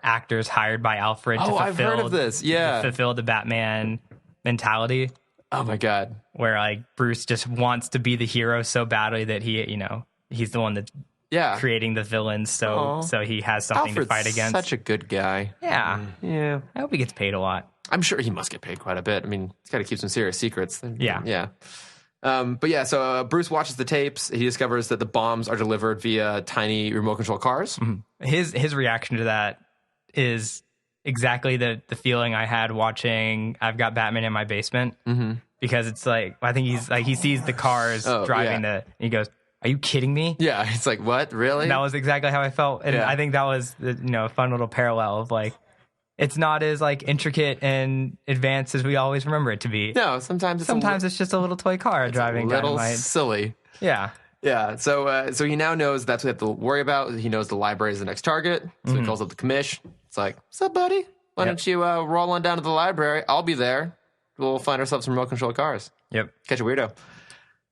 Speaker 2: actors hired by Alfred to fulfill,
Speaker 1: I've heard of this. Yeah.
Speaker 2: To fulfill the Batman mentality.
Speaker 1: Oh my God.
Speaker 2: Where like Bruce just wants to be the hero so badly that he's the one that's creating the villains, so he has something
Speaker 1: Alfred's
Speaker 2: to fight against.
Speaker 1: Such a good guy.
Speaker 2: Yeah.
Speaker 1: Yeah.
Speaker 2: I hope he gets paid a lot.
Speaker 1: I'm sure he must get paid quite a bit. I mean, he's got to keep some serious secrets.
Speaker 2: Yeah.
Speaker 1: Yeah. So Bruce watches the tapes. He discovers that the bombs are delivered via tiny remote control cars.
Speaker 2: Mm-hmm. His reaction to that is exactly the feeling I had watching I've Got Batman in My Basement. Mm-hmm. Because it's like, I think he sees the cars driving and he goes, "Are you kidding me?"
Speaker 1: Yeah, it's like, what? Really?
Speaker 2: That was exactly how I felt. And I think that was a fun little parallel of like, it's not as like intricate and advanced as we always remember it to be.
Speaker 1: No, sometimes
Speaker 2: it's just a little toy car driving
Speaker 1: down. A little
Speaker 2: dynamite.
Speaker 1: silly.
Speaker 2: Yeah.
Speaker 1: Yeah. So he now knows that's what they have to worry about. He knows the library is the next target. So he calls up the commish. It's like, "What's up, buddy? Why don't you roll on down to the library? I'll be there. We'll find ourselves some remote control cars."
Speaker 2: Yep.
Speaker 1: Catch a weirdo.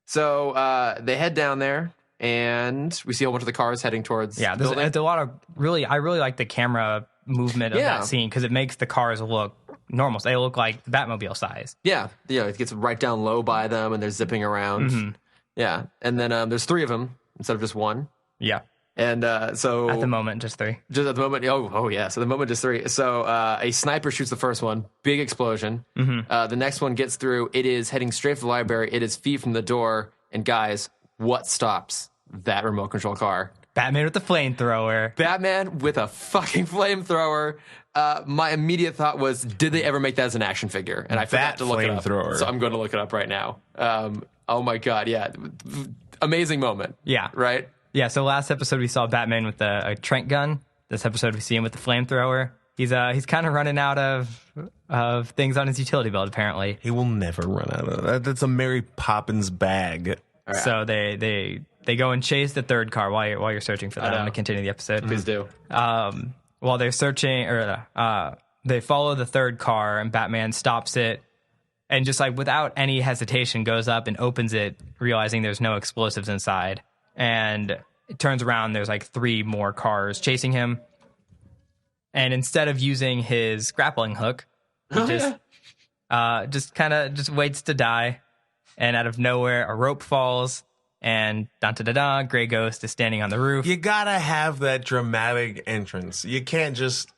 Speaker 1: So they head down there, and we see a whole bunch of the cars heading towards the building.
Speaker 2: There's a lot of I really like the camera movement of that scene because it makes the cars look normal. So they look like Batmobile size.
Speaker 1: Yeah. It gets right down low by them, and they're zipping around. Mm-hmm. Yeah. And then there's three of them instead of just one.
Speaker 2: Yeah.
Speaker 1: And so
Speaker 2: at the moment, just three.
Speaker 1: Just at the moment, oh yeah. So the moment, just three. So a sniper shoots the first one, big explosion. Mm-hmm. The next one gets through. It is heading straight for the library. It is feet from the door. And guys, what stops that remote control car?
Speaker 2: Batman with the flamethrower.
Speaker 1: Batman with a fucking flamethrower. My immediate thought was, did they ever make that as an action figure? And I forgot to look it up. So I'm going to look it up right now. Oh my God, yeah. Amazing moment.
Speaker 2: Yeah.
Speaker 1: Right?
Speaker 2: Yeah, so last episode we saw Batman with a Trent gun. This episode we see him with the flamethrower. He's kind of running out of things on his utility belt, apparently.
Speaker 3: He will never run out of that. That's a Mary Poppins bag.
Speaker 2: Right. So they go and chase the third car while you're searching for that. I'm going to continue the episode.
Speaker 1: Please do.
Speaker 2: While they're searching, they follow the third car, and Batman stops it, and just like without any hesitation goes up and opens it, realizing there's no explosives inside. And it turns around, there's like three more cars chasing him. And instead of using his grappling hook, he just waits to die. And out of nowhere, a rope falls, and dun-da-da-da, Grey Ghost is standing on the roof.
Speaker 3: You gotta have that dramatic entrance. You can't just...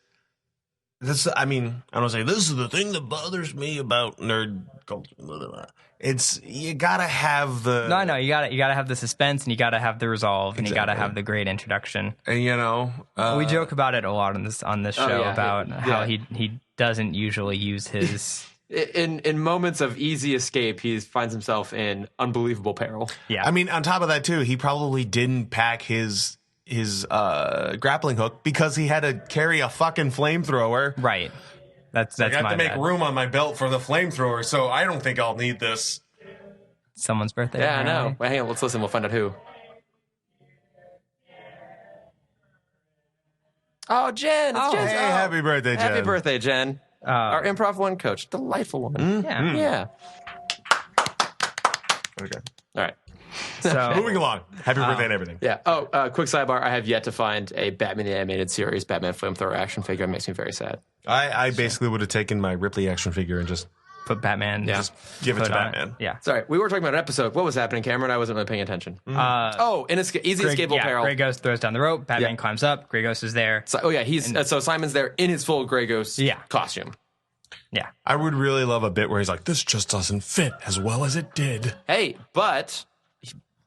Speaker 3: I don't say, this is the thing that bothers me about nerd culture. Blah, blah, blah. It's, you gotta have the...
Speaker 2: No, you gotta have the suspense, and you gotta have the resolve, and you gotta have the great introduction.
Speaker 3: And
Speaker 2: we joke about it a lot on this show about how he doesn't usually use his...
Speaker 1: In moments of easy escape, he finds himself in unbelievable peril.
Speaker 2: Yeah.
Speaker 3: On top of that, too, he probably didn't pack his grappling hook because he had to carry a fucking flamethrower.
Speaker 2: Right. That's
Speaker 3: I have
Speaker 2: my
Speaker 3: to make
Speaker 2: bad.
Speaker 3: room on my belt for the flamethrower, so I don't think I'll need this.
Speaker 2: Someone's birthday.
Speaker 1: Yeah, I know.
Speaker 2: apparently.
Speaker 1: Wait, hang on. Let's listen. We'll find out who. Oh, Jen. It's Jen's.
Speaker 3: Hey, happy birthday, Jen.
Speaker 1: Happy birthday, Jen. Our improv one coach. Delightful one.
Speaker 2: Yeah.
Speaker 1: Yeah.
Speaker 3: Okay.
Speaker 1: All right.
Speaker 2: So
Speaker 3: Moving along. Happy birthday and everything.
Speaker 1: Yeah. Oh, quick sidebar. I have yet to find a Batman the Animated Series Batman Flamethrower action figure. It makes me very sad.
Speaker 3: I basically would have taken my Ripley action figure and just
Speaker 2: put Batman.
Speaker 1: Yeah.
Speaker 2: Just
Speaker 3: give it
Speaker 2: put
Speaker 3: to
Speaker 2: on
Speaker 3: Batman.
Speaker 2: Yeah.
Speaker 1: Sorry. We were talking about an episode. What was happening, Cameron? I wasn't really paying attention. Easy escapable peril.
Speaker 2: Grey Ghost throws down the rope. Batman
Speaker 1: Yeah.
Speaker 2: climbs up. Grey Ghost is there.
Speaker 1: So, he's so Simon's there in his full Grey Ghost costume.
Speaker 2: Yeah.
Speaker 3: I would really love a bit where he's like, this just doesn't fit as well as it did.
Speaker 1: Hey, but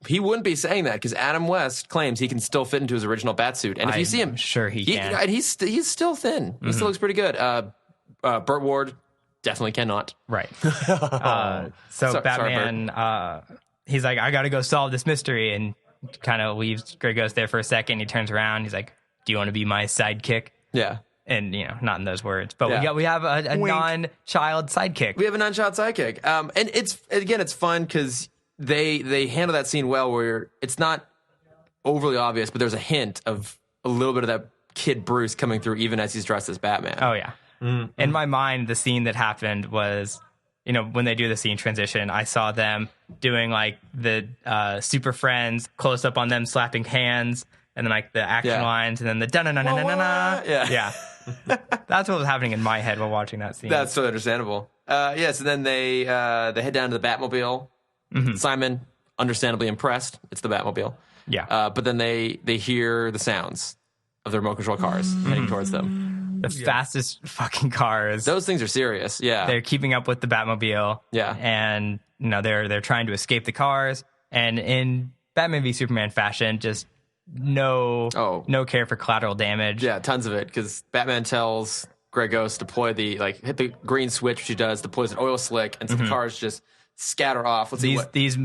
Speaker 1: he wouldn't be saying that because Adam West claims he can still fit into his original Batsuit. And if you see him,
Speaker 2: sure he can.
Speaker 1: And he's still thin. He still looks pretty good. Burt Ward definitely cannot.
Speaker 2: Right. So
Speaker 1: Sorry,
Speaker 2: Batman, he's like, I got to go solve this mystery, and kind of leaves Grey Ghost there for a second. He turns around. He's like, do you want to be my sidekick?
Speaker 1: Yeah.
Speaker 2: And, not in those words, but
Speaker 1: Yeah.
Speaker 2: we have a non-child sidekick.
Speaker 1: We have a non-child sidekick. And it's fun because they handle that scene well where it's not overly obvious, but there's a hint of a little bit of that kid Bruce coming through even as he's dressed as Batman.
Speaker 2: Oh, yeah. Mm-hmm. In my mind, the scene that happened was, when they do the scene transition, I saw them doing like the Super Friends close up on them slapping hands, and then like the action lines, and then the da-na-na-na-na-na.
Speaker 1: Yeah.
Speaker 2: That's what was happening in my head while watching that scene.
Speaker 1: That's so understandable. So then they head down to the Batmobile. Mm-hmm. Simon, understandably impressed. It's the Batmobile.
Speaker 2: Yeah.
Speaker 1: But then they hear the sounds of the remote control cars heading towards them.
Speaker 2: The fastest fucking cars.
Speaker 1: Those things are serious. Yeah.
Speaker 2: They're keeping up with the Batmobile.
Speaker 1: Yeah.
Speaker 2: And they're trying to escape the cars. And in Batman v Superman fashion, just no care for collateral damage.
Speaker 1: Yeah, tons of it. Because Batman tells Grey Ghost to hit the green switch, which he does, deploys an oil slick, and so the cars just scatter off. Let's see what
Speaker 2: these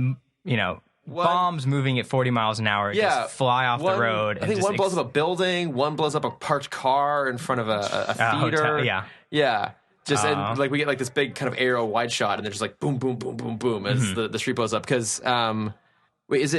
Speaker 2: bombs moving at 40 miles an hour just fly off the road.
Speaker 1: I think one blows up a building, one blows up a parked car in front of a theater.
Speaker 2: Hotel,
Speaker 1: yeah. Just and we get like this big kind of aerial wide shot, and they're just like boom, boom, boom, boom, boom as the street blows up. Because wait, is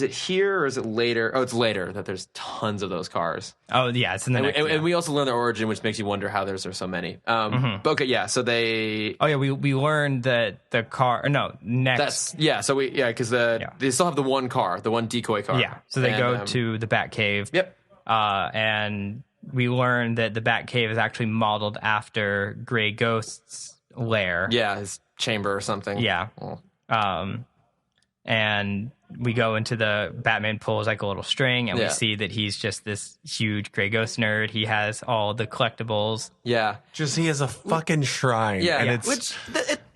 Speaker 1: it here or is it later? Oh, it's later that there's tons of those cars.
Speaker 2: Oh yeah, it's in the next.
Speaker 1: And we also learn their origin, which makes you wonder how there's so many. But okay, yeah. So they.
Speaker 2: Oh yeah, we learned that the car. No, next.
Speaker 1: Because they still have the one car, the one decoy car.
Speaker 2: Yeah. So they go to the Batcave.
Speaker 1: Yep.
Speaker 2: And we learned that the Batcave is actually modeled after Grey Ghost's lair.
Speaker 1: Yeah, his chamber or something.
Speaker 2: Yeah. And we go into the Batman pulls like a little string, and we see that he's just this huge Grey Ghost nerd. He has all the collectibles.
Speaker 1: Yeah.
Speaker 3: Just he has a fucking shrine.
Speaker 1: Yeah.
Speaker 3: And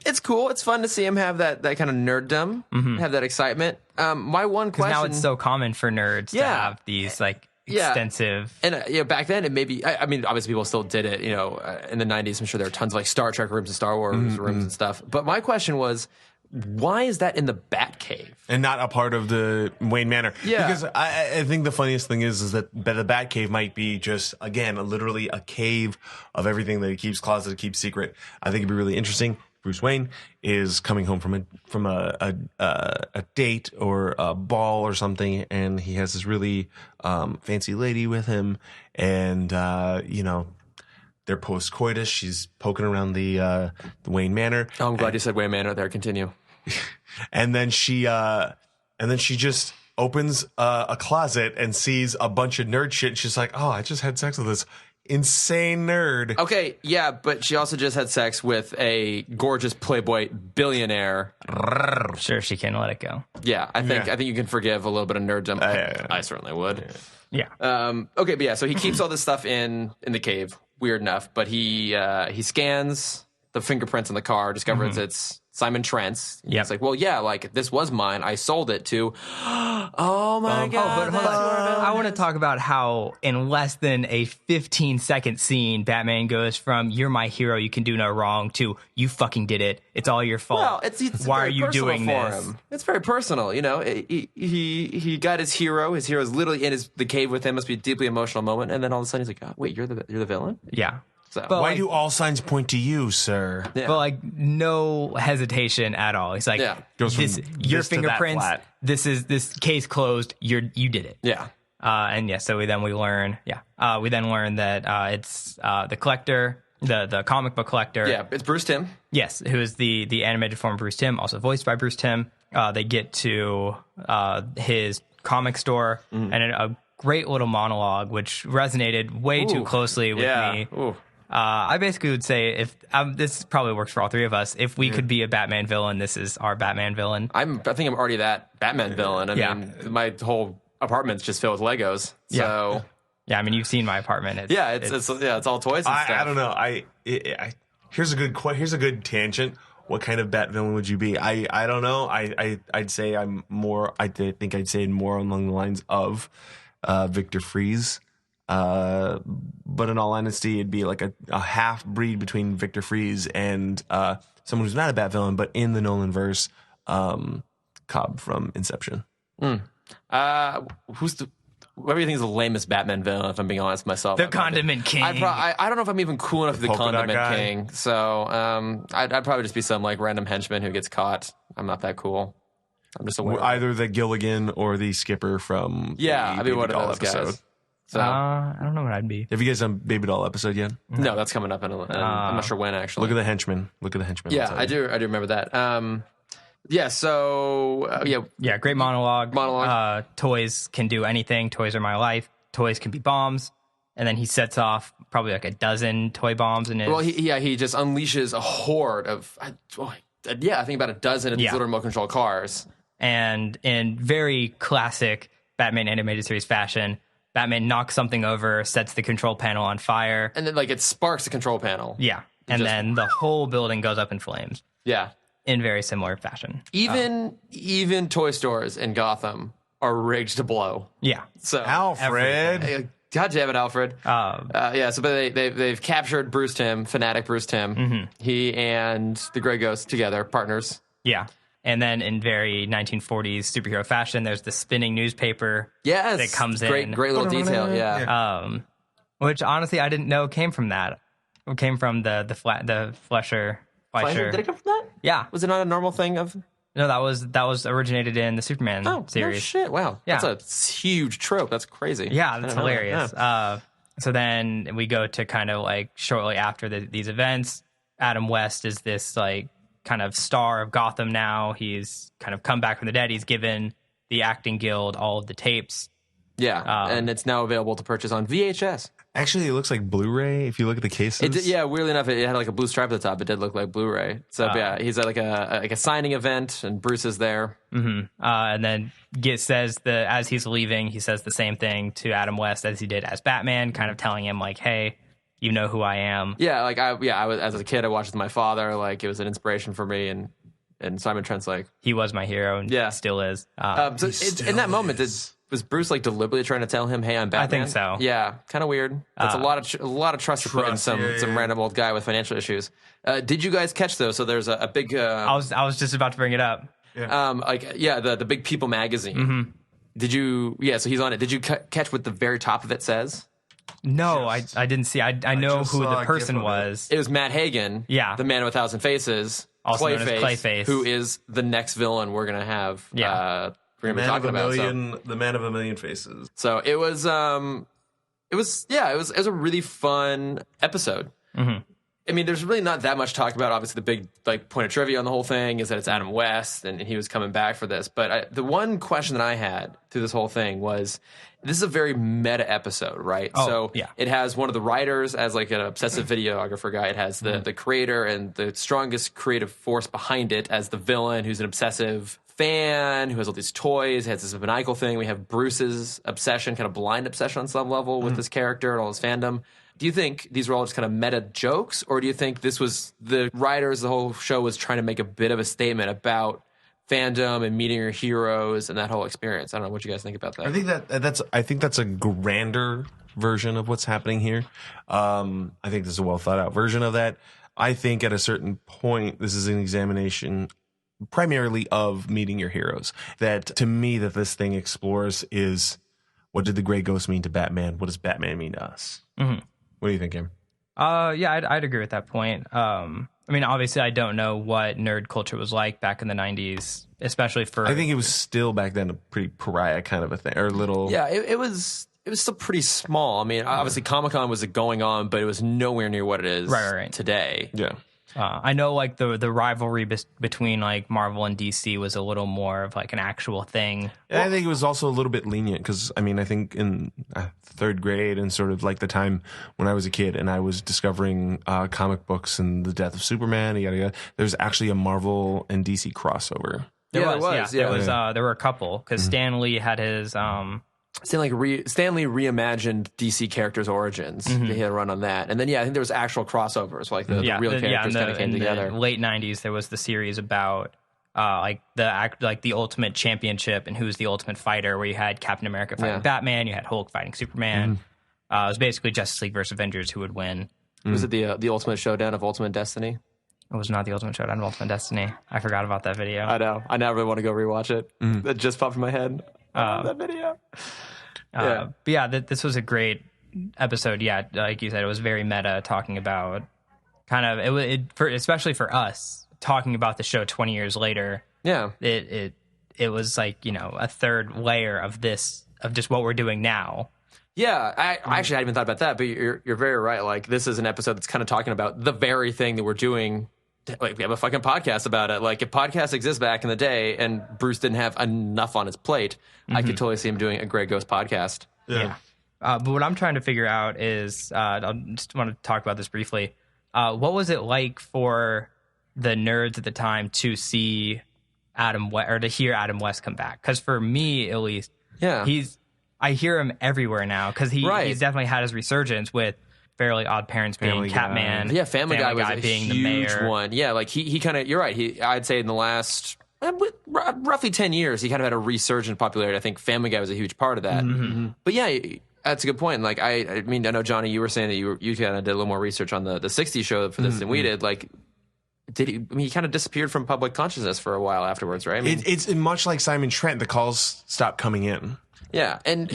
Speaker 1: it's cool. It's fun to see him have that kind of nerddom, have that excitement. My one question.
Speaker 2: Now it's so common for nerds to have these like extensive.
Speaker 1: And back then it maybe, I mean, obviously people still did it, in the 90s. I'm sure there were tons of like Star Trek rooms and Star Wars rooms and stuff. But my question was, why is that in the Batcave?
Speaker 3: And not a part of the Wayne Manor.
Speaker 1: Yeah.
Speaker 3: Because I think the funniest thing is that the Batcave might be just, again, literally a cave of everything that he keeps closeted, keeps secret. I think it'd be really interesting. Bruce Wayne is coming home from a date or a ball or something, and he has this really fancy lady with him, and they're post-coitus. She's poking around the Wayne Manor.
Speaker 1: Oh, I'm glad you said Wayne Manor there. Continue.
Speaker 3: And then she just opens a closet and sees a bunch of nerd shit. And she's like, "Oh, I just had sex with this insane nerd."
Speaker 1: Okay, yeah, but she also just had sex with a gorgeous Playboy billionaire.
Speaker 2: Sure, she can let it go.
Speaker 1: Yeah, I think you can forgive a little bit of nerddom. I certainly would.
Speaker 2: Yeah.
Speaker 1: Okay, but yeah, so he keeps all this stuff in the cave. Weird enough, but he scans the fingerprints in the car, discovers it's Simon Trent's.
Speaker 2: Yep.
Speaker 1: It's like, well, yeah, like this was mine. I sold it to. Oh my god!
Speaker 2: But hold on. I want to talk about how in less than a 15-second scene, Batman goes from "You're my hero, you can do no wrong" to "You fucking did it. It's all your fault.
Speaker 1: Well, it's
Speaker 2: why are
Speaker 1: very
Speaker 2: you
Speaker 1: personal
Speaker 2: doing
Speaker 1: for
Speaker 2: this?"
Speaker 1: him. It's very personal, you know. He got his hero. His hero is literally in the cave with him. Must be a deeply emotional moment. And then all of a sudden he's like, oh, "Wait, you're the villain."
Speaker 2: Yeah.
Speaker 1: So
Speaker 2: But,
Speaker 3: Why
Speaker 2: like,
Speaker 3: do all signs point to you, sir?
Speaker 1: yeah.
Speaker 2: But like no hesitation at all. He's like,
Speaker 1: Yeah.
Speaker 3: Goes from
Speaker 2: your
Speaker 3: this to that
Speaker 2: fingerprints.
Speaker 3: flat.
Speaker 2: This case closed. You did it.
Speaker 1: yeah.
Speaker 2: And yeah, so we then learn that it's the collector, the comic book collector.
Speaker 1: Yeah, it's Bruce Timm.
Speaker 2: Yes, who is the animated form of Bruce Timm, also voiced by Bruce Timm. They get to his comic store and a great little monologue, which resonated way too closely with me.
Speaker 1: Ooh.
Speaker 2: I basically would say if this probably works for all three of us. If we could be a Batman villain, this is our Batman villain.
Speaker 1: I think I'm already that Batman villain. I mean, my whole apartment's just filled with Legos. So
Speaker 2: Yeah, I mean you've seen my apartment.
Speaker 1: it's all toys and stuff.
Speaker 3: I don't know. Here's a good tangent. What kind of Bat villain would you be? I don't know. I'd say I'm more. I think I'd say more along the lines of Victor Fries. But in all honesty, it'd be like a half breed between Victor Fries and someone who's not a Bat villain, but in the Nolan verse, Cobb from Inception.
Speaker 1: What do you think is the lamest Batman villain? If I'm being honest with myself,
Speaker 2: The Condiment King.
Speaker 1: I don't know if I'm even cool enough to be the
Speaker 3: Polka dot
Speaker 1: Condiment
Speaker 3: guy.
Speaker 1: King. So I'd probably just be some like random henchman who gets caught. I'm not that cool. I'm just aware.
Speaker 3: Either the Gilligan or the Skipper from the
Speaker 1: I'd be
Speaker 3: Baby
Speaker 1: one of
Speaker 3: Doll
Speaker 1: those
Speaker 3: episode.
Speaker 1: guys. So
Speaker 2: I don't know what I'd be.
Speaker 3: Have you guys done Baby Doll episode yet?
Speaker 1: no, that's coming up in I'm not sure when actually.
Speaker 3: Look at the henchman.
Speaker 1: Yeah, I do remember that. Yeah, so
Speaker 2: Yeah, great monologue.
Speaker 1: Monologue.
Speaker 2: Toys can do anything. Toys are my life. Toys can be bombs. And then he sets off probably like a dozen toy bombs in his.
Speaker 1: well, he just unleashes a horde of I think about a dozen of these little remote control cars.
Speaker 2: And in very classic Batman animated series fashion, Batman knocks something over, sets the control panel on fire.
Speaker 1: And then like it sparks the control panel.
Speaker 2: Yeah. And then the whole building goes up in flames
Speaker 1: Yeah.
Speaker 2: in very similar fashion.
Speaker 1: Even toy stores in Gotham are rigged to blow.
Speaker 2: Yeah.
Speaker 1: So
Speaker 3: Alfred.
Speaker 1: God damn it, Alfred. So but they've captured Bruce Timm, fanatic Bruce Timm.
Speaker 2: Mm-hmm.
Speaker 1: He and the Grey Ghost together, partners.
Speaker 2: Yeah. And then in very 1940s superhero fashion, there's the spinning newspaper that comes in.
Speaker 1: Great little detail, yeah.
Speaker 2: Which honestly I didn't know came from that. It came from the Fleischer.
Speaker 1: Did it come from that?
Speaker 2: Yeah.
Speaker 1: Was it not a normal thing of...
Speaker 2: No, that was originated in the Superman series.
Speaker 1: No shit, wow.
Speaker 2: Yeah.
Speaker 1: That's a huge trope. That's crazy.
Speaker 2: Yeah, that's
Speaker 1: I didn't know
Speaker 2: hilarious.
Speaker 1: that.
Speaker 2: So then we go to kind of like shortly after these events. Adam West is this like kind of star of Gotham now. He's kind of come back from the dead. He's given the acting guild all of the tapes.
Speaker 1: Yeah, and it's now available to purchase on VHS.
Speaker 3: Actually, it looks like Blu-ray if you look at the cases.
Speaker 1: It did, weirdly enough, it had like a blue stripe at the top. It did look like Blu-ray. So yeah, he's at like a signing event, and Bruce is there.
Speaker 2: Mm-hmm. And then says as he's leaving, he says the same thing to Adam West as he did as Batman, kind of telling him like, "Hey, you know who I am."
Speaker 1: Yeah, like I was as a kid, I watched with my father. Like it was an inspiration for me, and Simon Trent's like
Speaker 2: he was my hero, and still is.
Speaker 1: So in that moment, was Bruce like deliberately trying to tell him, "Hey, I'm Batman"?
Speaker 2: I think so.
Speaker 1: Yeah, kind of weird. That's a lot of trust to put in some random old guy with financial issues. Did you guys catch though? So there's a big.
Speaker 2: I was just about to bring it up.
Speaker 1: The big People magazine.
Speaker 2: Mm-hmm.
Speaker 1: Did you? Yeah, so he's on it. Did you catch what the very top of it says?
Speaker 2: No, I didn't see. I know who the person was.
Speaker 1: It was Matt Hagen.
Speaker 2: Yeah,
Speaker 1: the man with 1,000 faces,
Speaker 2: also known as Clayface,
Speaker 1: who is the next villain we're gonna have.
Speaker 2: Yeah.
Speaker 1: We're gonna be talking about
Speaker 3: the man of a million faces.
Speaker 1: So it was a really fun episode.
Speaker 2: Mm-hmm.
Speaker 1: I mean, there's really not that much talked about. Obviously, the big like point of trivia on the whole thing is that it's Adam West and he was coming back for this. But the one question that I had through this whole thing was, this is a very meta episode, right?
Speaker 2: Oh, yeah.
Speaker 1: It has one of the writers as like an obsessive videographer guy. It has the creator and the strongest creative force behind it as the villain, who's an obsessive fan who has all these toys, has this maniacal thing. We have Bruce's obsession, kind of blind obsession on some level with this character and all his fandom. Do you think these were all just kind of meta jokes, or do you think this was the writers, the whole show was trying to make a bit of a statement about fandom and meeting your heroes and that whole experience? I don't know what you guys think about that.
Speaker 3: I think that's a grander version of what's happening here. I think this is a well thought out version of that. I think at a certain point, this is an examination primarily of meeting your heroes. That to me, that this thing explores is, what did the Gray Ghost mean to Batman? What does Batman mean to us? Mm-hmm. What do you think, Kim?
Speaker 2: Yeah, I'd agree with that point. I mean, obviously, I don't know what nerd culture was like back in the 90s, especially for...
Speaker 3: I think it was still back then a pretty pariah kind of a thing, or a little...
Speaker 1: Yeah, it was still pretty small. I mean, obviously, Comic-Con was going on, but it was nowhere near what it is today.
Speaker 3: Yeah.
Speaker 2: I know, like, the rivalry between, like, Marvel and DC was a little more of, like, an actual thing.
Speaker 3: And I think it was also a little bit lenient because, I mean, I think in third grade and sort of like the time when I was a kid and I was discovering comic books and the death of Superman, yada, yada, there's actually a Marvel and DC crossover.
Speaker 2: There were a couple because Stan Lee had his...
Speaker 1: Stanley reimagined DC characters' origins. Mm-hmm. He had a run on that, and then I think there was actual crossovers, like the real characters kind of came together.
Speaker 2: In the late '90s, there was the series about the Ultimate Championship and who's the Ultimate Fighter, where you had Captain America fighting Batman, you had Hulk fighting Superman. Mm-hmm. It was basically Justice League versus Avengers who would win.
Speaker 1: Was it the Ultimate Showdown of Ultimate Destiny?
Speaker 2: It was not the Ultimate Showdown of Ultimate Destiny. I forgot about that video.
Speaker 1: I know. I now really want to go rewatch it. Mm-hmm. It just popped in my head. That video.
Speaker 2: This was a great episode. Yeah, like you said, it was very meta, talking about kind of especially for us talking about the show 20 years later. Yeah, it was like, you know, a third layer of just what we're doing now.
Speaker 1: Yeah, I actually hadn't even thought about that, but you're very right. Like, this is an episode that's kind of talking about the very thing that we're doing. Like, we have a fucking podcast about it. Like, if podcasts exist back in the day and Bruce didn't have enough on his plate, I could totally see him doing a Grey Ghost podcast.
Speaker 2: Yeah. But what I'm trying to figure out is, I just want to talk about this briefly. What was it like for the nerds at the time to see Adam West, or to hear Adam West come back? Because for me, at least, I hear him everywhere now, because he's definitely had his resurgence with Fairly Odd Parents being Catman.
Speaker 1: Yeah, Family Guy was a being huge the mayor. One. Yeah, like he kind of, you're right. I'd say in the last roughly 10 years, he kind of had a resurgent popularity. I think Family Guy was a huge part of that. Mm-hmm. But yeah, that's a good point. Like, I mean, I know, Johnny, you were saying that you kind of did a little more research on the 60s show for this than we did. Like, he kind of disappeared from public consciousness for a while afterwards, right? I mean,
Speaker 3: it's much like Simon Trent. The calls stopped coming in.
Speaker 1: Yeah, and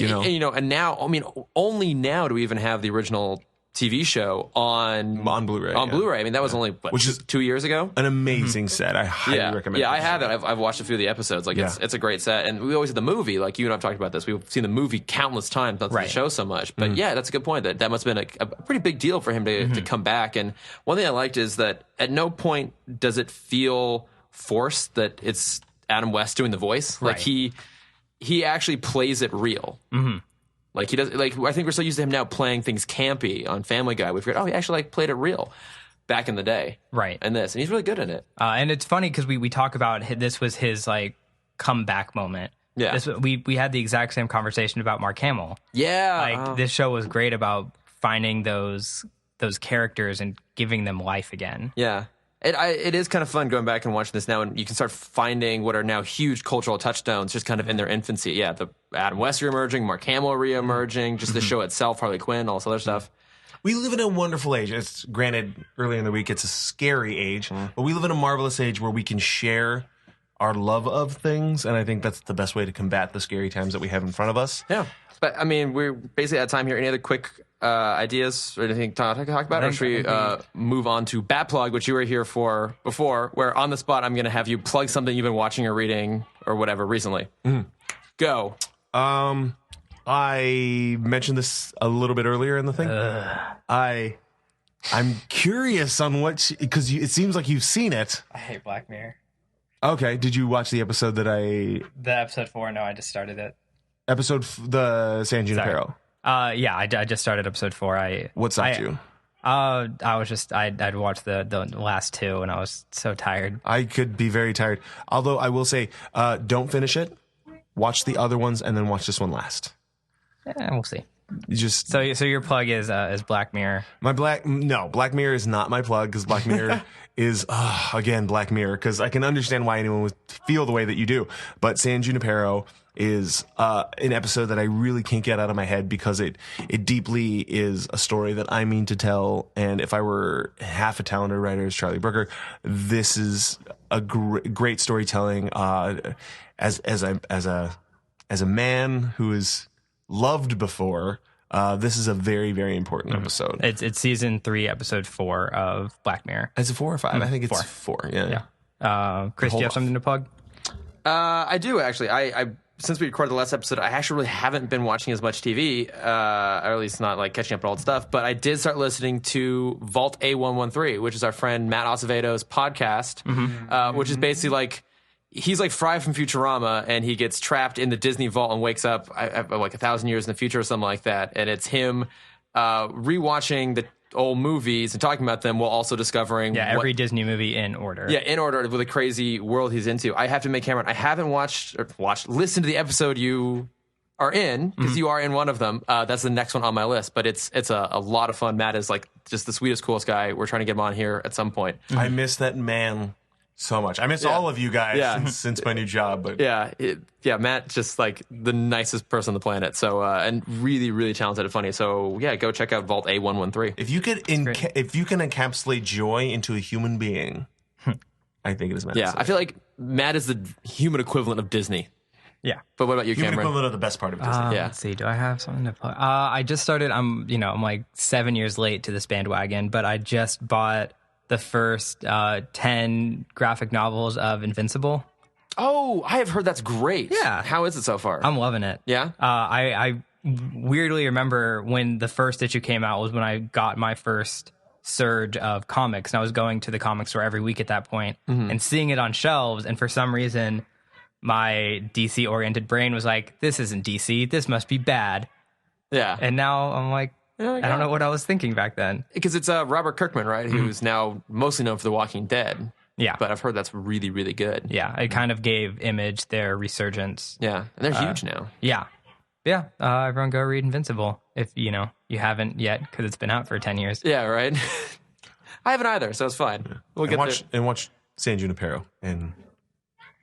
Speaker 1: now, I mean, only now do we even have the original TV show on
Speaker 3: Blu-ray.
Speaker 1: Blu-ray. I mean, that was only which is 2 years ago.
Speaker 3: An amazing set. I highly recommend.
Speaker 1: Yeah, I have it. I've watched a few of the episodes. Like, it's a great set, and we always had the movie. Like, you and I've talked about this. We've seen the movie countless times, not the show so much. But yeah, that's a good point. That must have been a pretty big deal for him to come back. And one thing I liked is that at no point does it feel forced that it's Adam West doing the voice. Like, he actually plays it real. Mm-hmm. Like, he does. Like, I think we're so used to him now playing things campy on Family Guy. We forget, he actually played it real back in the day,
Speaker 2: right?
Speaker 1: And he's really good in it.
Speaker 2: And it's funny because we talk about this was his like comeback moment. Yeah, we had the exact same conversation about Mark Hamill.
Speaker 1: Yeah,
Speaker 2: like this show was great about finding those characters and giving them life again.
Speaker 1: Yeah. It is kind of fun going back and watching this now, and you can start finding what are now huge cultural touchstones just kind of in their infancy. Yeah, the Adam West reemerging, Mark Hamill reemerging, just the show itself, Harley Quinn, all this other stuff.
Speaker 3: We live in a wonderful age. It's granted, early in the week, it's a scary age, but we live in a marvelous age where we can share our love of things, and I think that's the best way to combat the scary times that we have in front of us.
Speaker 1: Yeah. But, I mean, we're basically out of time here. Any other quick ideas or anything to talk about? Or should we move on to Bat Plug, which you were here for before, where on the spot I'm going to have you plug something you've been watching or reading or whatever recently. Go.
Speaker 3: I mentioned this a little bit earlier in the thing. I'm curious on because it seems like you've seen it.
Speaker 2: I hate Black Mirror.
Speaker 3: Okay. Did you watch the episode
Speaker 2: The episode 4? No, I just started it.
Speaker 3: The San Junipero.
Speaker 2: Yeah, I just started episode 4.
Speaker 3: What's up to you?
Speaker 2: I'd watched the last 2 and I was so tired.
Speaker 3: I could be very tired. Although I will say, don't finish it. Watch the other ones and then watch this one last.
Speaker 2: Yeah, we'll see.
Speaker 3: just
Speaker 2: So your plug is Black Mirror.
Speaker 3: Black Mirror is not my plug, because Black Mirror is again Black Mirror, because I can understand why anyone would feel the way that you do. But San Junipero is an episode that I really can't get out of my head, because it deeply is a story that I mean to tell. And if I were half a talented writer as Charlie Brooker, this is a great storytelling. As a man who is loved before, this is a very, very important episode.
Speaker 2: It's season 3, episode 4 of Black Mirror.
Speaker 3: Is it 4 or 5? I think it's 4. Yeah.
Speaker 2: Chris, do you have something to plug?
Speaker 1: I do, actually. I since we recorded the last episode, I actually really haven't been watching as much TV, or at least not like catching up on old stuff. But I did start listening to Vault A113, which is our friend Matt Acevedo's podcast, which is basically like, he's like Fry from Futurama, and he gets trapped in the Disney vault and wakes up like 1,000 years in the future or something like that. And it's him rewatching the old movies and talking about them while also discovering
Speaker 2: every Disney movie in order.
Speaker 1: Yeah, in order, with a crazy world he's into. I have to make Cameron, I haven't listened to the episode you are in, because you are in one of them. That's the next one on my list, but it's a lot of fun. Matt is like just the sweetest, coolest guy. We're trying to get him on here at some point.
Speaker 3: I miss that man so much. I miss all of you guys since my new job. But
Speaker 1: Matt, just like the nicest person on the planet. So and really, really talented and funny. So yeah, go check out Vault A113.
Speaker 3: If you could if you can encapsulate joy into a human being, I think it is Matt.
Speaker 1: Yeah, I feel like Matt is the human equivalent of Disney.
Speaker 2: Yeah.
Speaker 1: But what about you,
Speaker 3: human
Speaker 1: Cameron?
Speaker 3: equivalent of the best part of Disney.
Speaker 2: Let's see. Do I have something to plug? I just started. I'm like 7 years late to this bandwagon, but I just bought the first 10 graphic novels of Invincible.
Speaker 1: Oh, I have heard that's great.
Speaker 2: Yeah.
Speaker 1: How is it so far?
Speaker 2: I'm loving it.
Speaker 1: Yeah?
Speaker 2: I weirdly remember when the first issue came out was when I got my first surge of comics. And I was going to the comic store every week at that point and seeing it on shelves. And for some reason, my DC-oriented brain was like, this isn't DC. This must be bad.
Speaker 1: Yeah.
Speaker 2: And now I'm like, I don't know what I was thinking back then.
Speaker 1: Because it's Robert Kirkman, right? Who's now mostly known for The Walking Dead.
Speaker 2: Yeah.
Speaker 1: But I've heard that's really, really good.
Speaker 2: Yeah. It kind of gave Image their resurgence.
Speaker 1: Yeah. And they're huge now.
Speaker 2: Yeah. Yeah. Everyone go read Invincible if, you haven't yet, because it's been out for 10 years.
Speaker 1: Yeah, right? I haven't either, so it's fine.
Speaker 3: Yeah.
Speaker 1: We'll get there.
Speaker 3: And watch San Junipero. And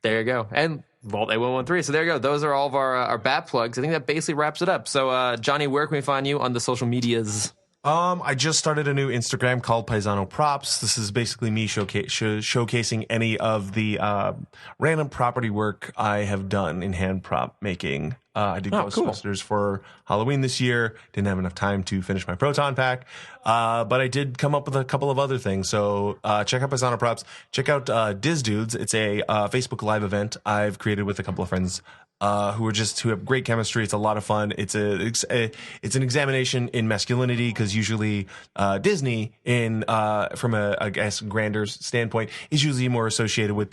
Speaker 1: there you go. And Vault A113. So there you go. Those are all of our Bat plugs. I think that basically wraps it up. So, Johnny, where can we find you on the social medias?
Speaker 3: I just started a new Instagram called Paisano Props. This is basically me showcasing any of the random property work I have done in hand prop making. I did Ghostbusters for Halloween this year. Didn't have enough time to finish my Proton Pack. But I did come up with a couple of other things. So check out Paisano Props. Check out Diz Dudes. It's a Facebook Live event I've created with a couple of friends who have great chemistry. It's a lot of fun. It's an examination in masculinity, because usually Disney, from a guess grander standpoint, is usually more associated with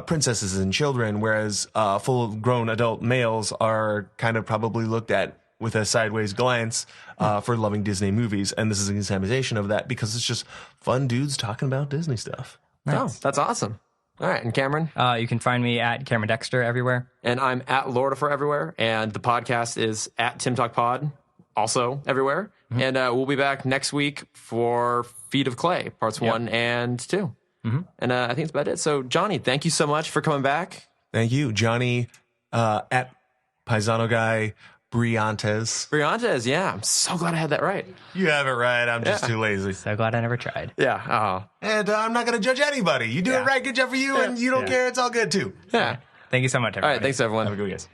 Speaker 3: princesses and children, whereas full-grown adult males are kind of probably looked at with a sideways glance for loving Disney movies. And this is an examination of that, because it's just fun dudes talking about Disney stuff.
Speaker 1: Nice. Oh, that's awesome. All right, and Cameron?
Speaker 2: You can find me at Cameron Dexter everywhere.
Speaker 1: And I'm at Lordifer everywhere. And the podcast is at Tim Talk Pod, also everywhere. And we'll be back next week for Feet of Clay, parts 1 and 2. And I think that's about it. So, Johnny, thank you so much for coming back.
Speaker 3: Thank you, Johnny, at Paisano Guy Brillantes.
Speaker 1: Brillantes, yeah. I'm so glad I had that right.
Speaker 3: You have it right. I'm just too lazy.
Speaker 2: So glad I never tried.
Speaker 1: Yeah.
Speaker 3: And I'm not going to judge anybody. You do it right. Good job for you. And you don't care. It's all good, too.
Speaker 1: Yeah.
Speaker 2: Thank you so much, everybody.
Speaker 1: All right. Thanks, everyone.
Speaker 3: Have a good one, guys.